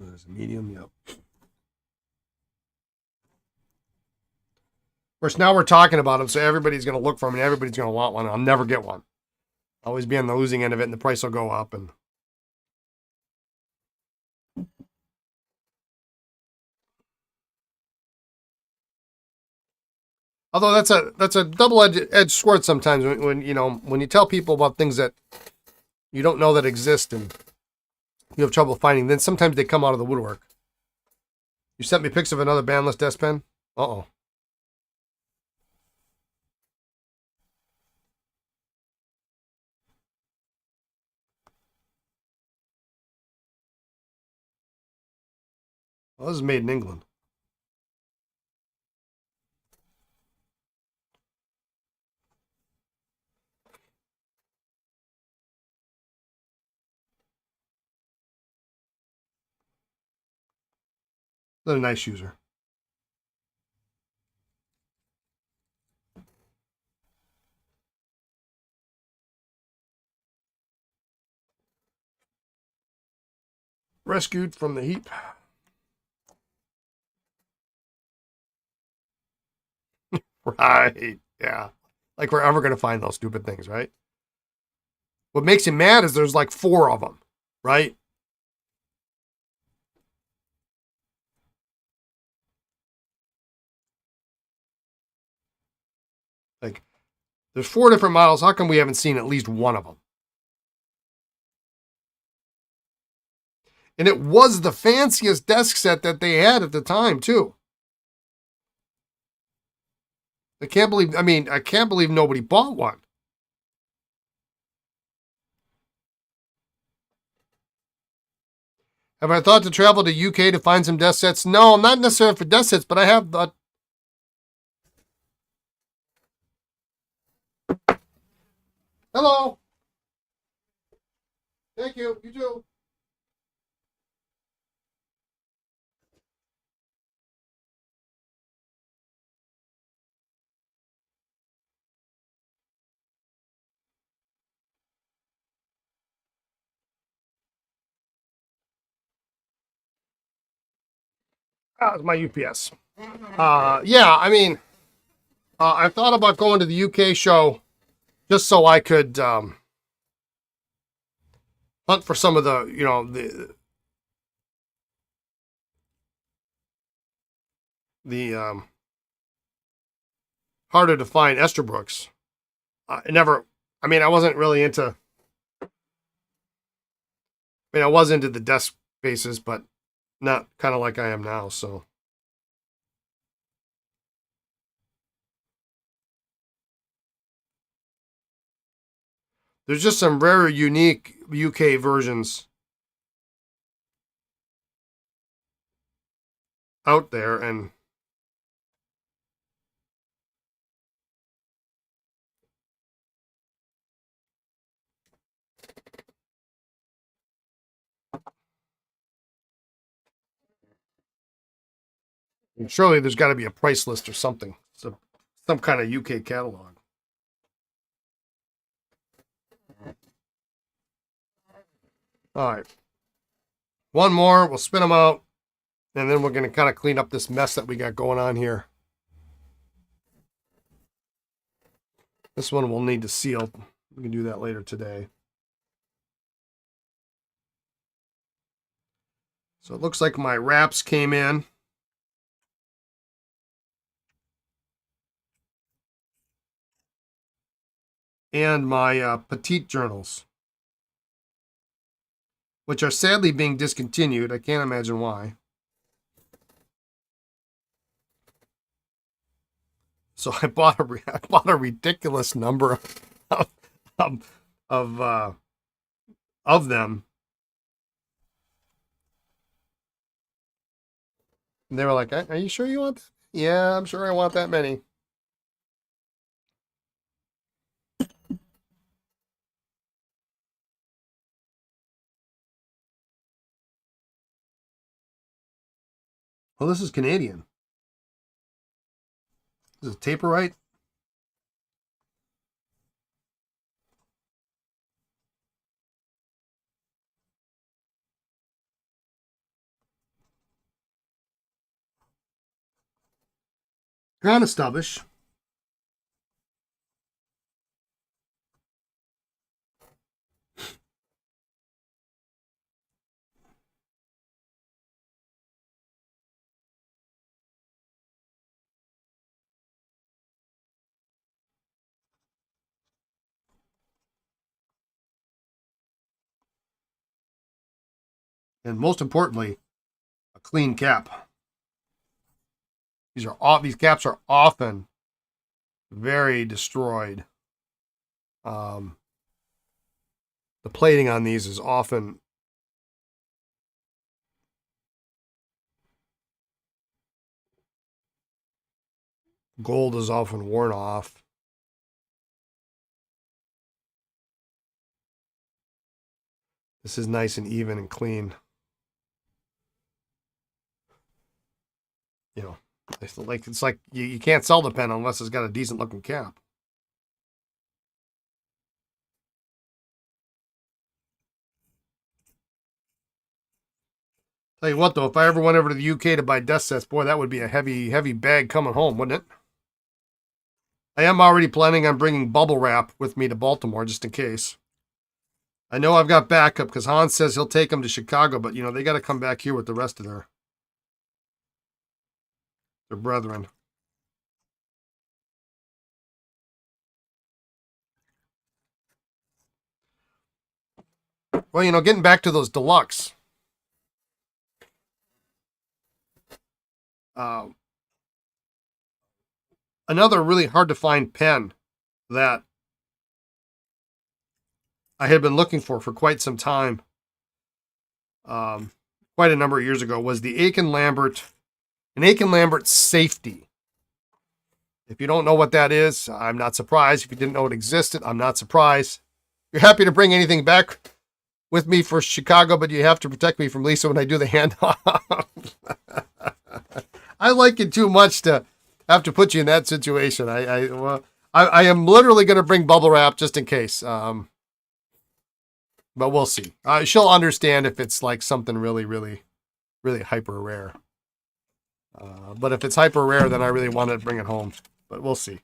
There's a medium, yep. Of course, now we're talking about them, so everybody's going to look for them, and everybody's going to want one. I'll never get one. I'll always be on the losing end of it, and the price will go up. And although that's a double-edged sword sometimes when you tell people about things that you don't know that exist and you have trouble finding, then sometimes they come out of the woodwork. You sent me pics of another bandless desk pen? Uh-oh. Well, this is made in England. They're a nice user. Rescued from the heap. Right. Yeah. Like we're ever going to find those stupid things, right? What makes him mad is there's like 4 of them, right? Like there's 4 different models. How come we haven't seen at least one of them? And it was the fanciest desk set that they had at the time, too. I can't believe nobody bought one. Have I thought to travel to UK to find some desk sets? No, not necessarily for desk sets, but I have thought. Hello. Thank you. You too. It's my UPS. Yeah, I thought about going to the UK show just so I could hunt for some of the, the harder to find Esterbrook's. I wasn't really into. I was into the desk bases, but not kind of like I am now. So there's just some very unique UK versions out there, and surely there's got to be a price list or something. So some kind of UK catalog. All right. One more. We'll spin them out. And then we're going to kind of clean up this mess that we got going on here. This one we'll need to seal. We can do that later today. So it looks like my wraps came in. And my petite journals, which are sadly being discontinued. I can't imagine why. So I bought a ridiculous number of them. And they were like, "Are you sure you want that?" Yeah, I'm sure I want that many. Well, this is Canadian. This is Taperite. Kind of stubbish. And most importantly, a clean cap. These caps are often very destroyed. The plating on these is often gold is often worn off. This is nice and even and clean. It's like you can't sell the pen unless it's got a decent looking cap. Tell you what, though, if I ever went over to the UK to buy desk sets, boy, that would be a heavy, heavy bag coming home, wouldn't it? I am already planning on bringing bubble wrap with me to Baltimore, just in case. I know I've got backup because Hans says he'll take them to Chicago, but, you know, they got to come back here with the rest of their brethren. Well, you know, getting back to those deluxe. Another really hard to find pen that I had been looking for quite some time, quite a number of years ago, was the Aiken-Lambert, an Aiken-Lambert safety. If you don't know what that is, I'm not surprised. If you didn't know it existed, I'm not surprised. You're happy to bring anything back with me for Chicago, but you have to protect me from Lisa when I do the handoff. I like it too much to have to put you in that situation. I am literally going to bring bubble wrap just in case. But we'll see. She'll understand if it's like something really, really, really hyper rare. But if it's hyper rare, then I really want to bring it home. But we'll see.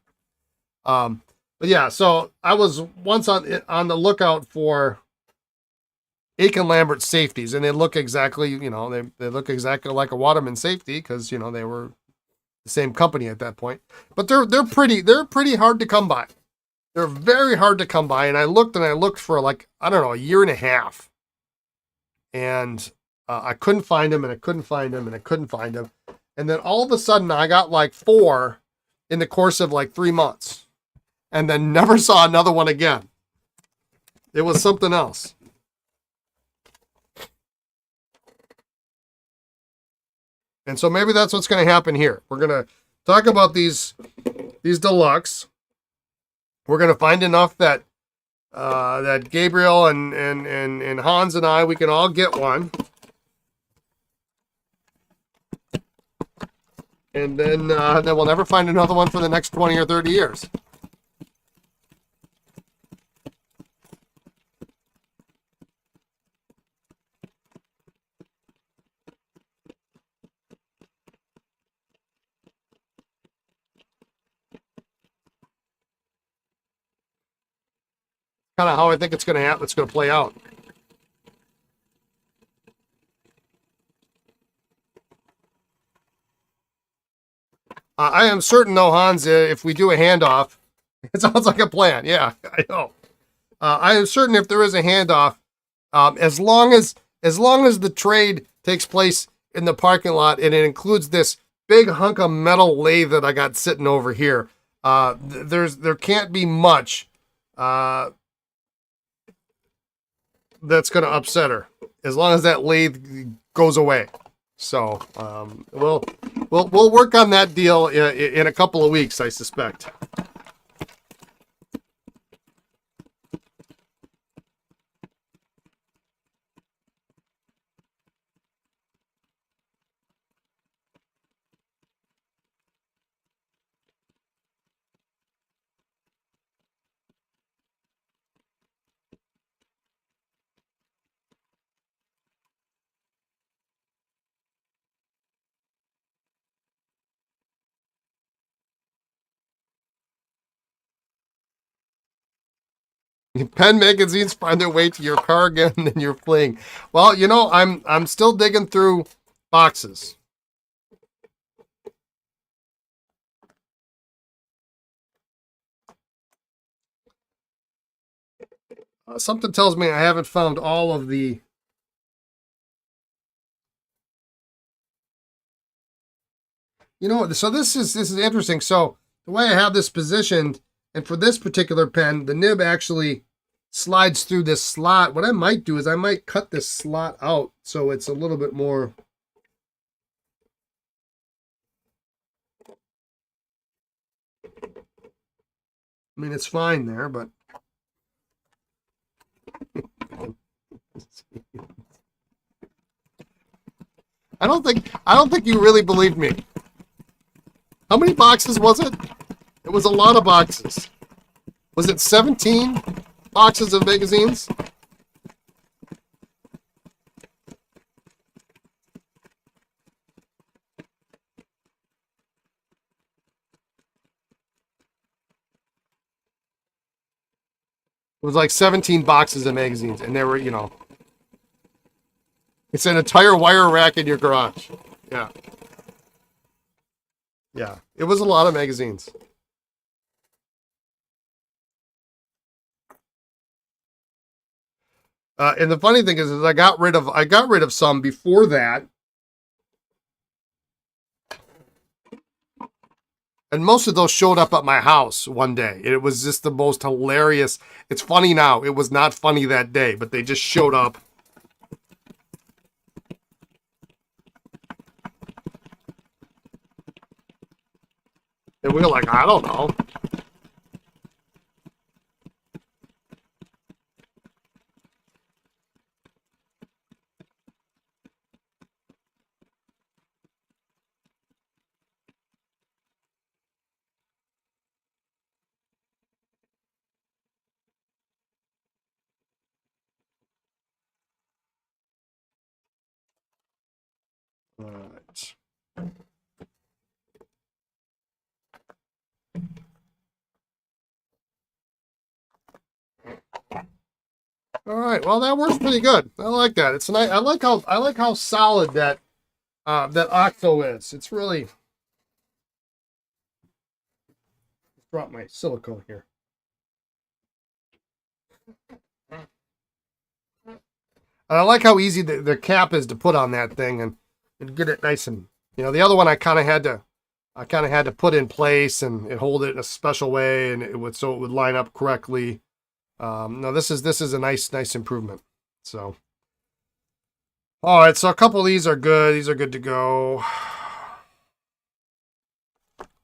But yeah, so I was once on the lookout for Aiken-Lambert safeties, and they look exactly, you know, they look exactly like a Waterman safety because, you know, they were the same company at that point. But they're pretty hard to come by. They're very hard to come by, and I looked for like, I don't know, a year and a half, and I couldn't find them, and I couldn't find them, and I couldn't find them, and then all of a sudden I got like 4 in the course of like 3 months, and then never saw another one again. It was something else. And so maybe that's what's going to happen here. We're going to talk about these deluxe. We're going to find enough that that Gabriel and Hans and I, we can all get one. And then we'll never find another one for the next 20 or 30 years. Kind of how I think it's going to happen. It's going to play out. I am certain, though, Hans, if we do a handoff, it sounds like a plan. Yeah, I know. I am certain if there is a handoff, as long as the trade takes place in the parking lot and it includes this big hunk of metal lathe that I got sitting over here, there can't be much that's going to upset her, as long as that lathe goes away. So we'll work on that deal in a couple of weeks, I suspect. Pen magazines find their way to your car again, and you're fleeing. Well, you know, I'm still digging through boxes. Something tells me I haven't found all of the. You know, so this is interesting. So the way I have this positioned, and for this particular pen, the nib actually slides through this slot. What I might do is I might cut this slot out so it's a little bit more. I mean, it's fine there, but. I don't think you really believed me. How many boxes was it? It was a lot of boxes. Was it 17 boxes of magazines? It was like 17 boxes of magazines, and they were, you know, it's an entire wire rack in your garage. Yeah. Yeah. It was a lot of magazines. And the funny thing is I got rid of some before that. And most of those showed up at my house one day. It was just the most hilarious. It's funny now. It was not funny that day, but they just showed up. And we were like, I don't know. All right. All right. Well, that works pretty good. I like that. It's nice. I like how solid that that octo is. It's really. Drop my silicone here. And I like how easy the cap is to put on that thing and get it nice and, you know, the other one I kind of had to put in place and hold it in a special way, and it would line up correctly. No, this is a nice improvement. So, all right, so a couple of these are good. These are good to go.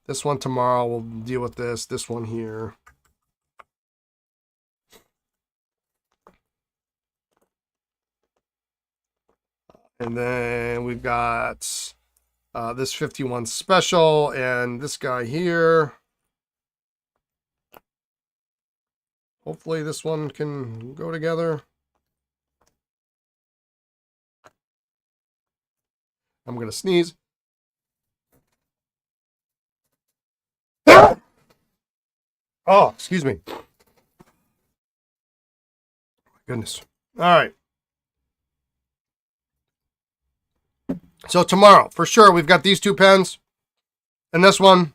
This one tomorrow, we'll deal with this. This one here. And then we've got this 51 special and this guy here. Hopefully this one can go together. I'm going to sneeze. Oh, excuse me. Goodness. All right. So tomorrow, for sure, we've got these two pens and this one.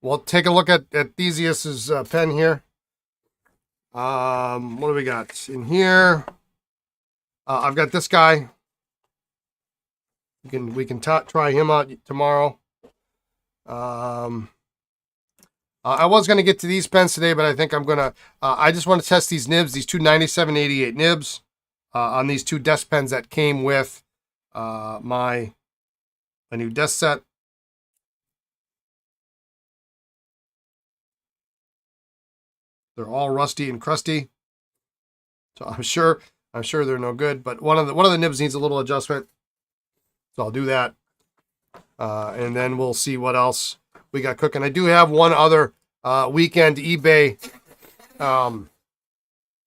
We'll take a look at Theseus's pen here. What do we got in here? I've got this guy. We can try him out tomorrow. I was going to get to these pens today, but I think I'm going to, I just want to test these nibs, these two 9788 nibs on these two desk pens that came with my new desk set. They're all rusty and crusty, so I'm sure they're no good. But one of the nibs needs a little adjustment, so I'll do that, and then we'll see what else we got cooking. I do have one other weekend eBay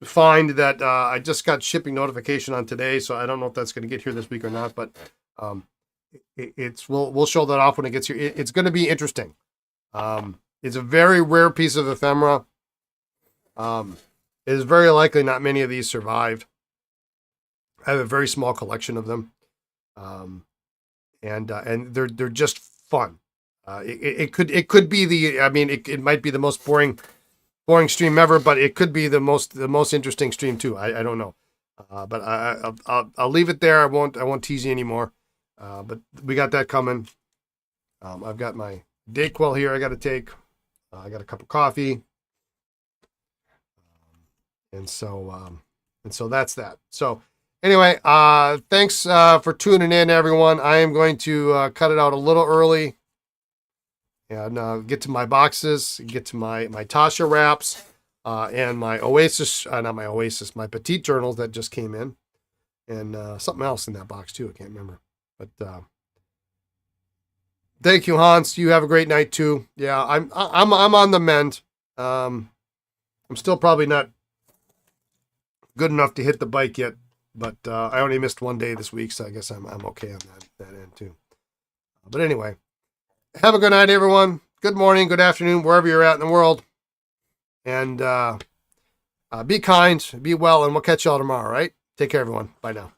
find that I just got shipping notification on today, so I don't know if that's going to get here this week or not. But we'll show that off when it gets here. It's going to be interesting. It's a very rare piece of ephemera. It is very likely not many of these survived. I have a very small collection of them, and they're just fun. It could be it might be the most boring stream ever, but it could be the most interesting stream too. I don't know, but I'll leave it there. I won't tease you anymore. But we got that coming. I've got my Dayquil here. I got to take. I got a cup of coffee. And so that's that. So anyway, thanks for tuning in, everyone. I am going to cut it out a little early and get to my boxes, get to my Tasha wraps and my Oasis, my Petite journals that just came in, and something else in that box too. I can't remember, but thank you, Hans. You have a great night too. Yeah, I'm on the mend. I'm still probably not good enough to hit the bike yet, but I only missed one day this week, so I guess I'm okay on that end too. But anyway, have a good night, everyone. Good morning, good afternoon, wherever you're at in the world, and Be kind, be well, and we'll catch y'all tomorrow, all right? Take care, everyone. Bye now.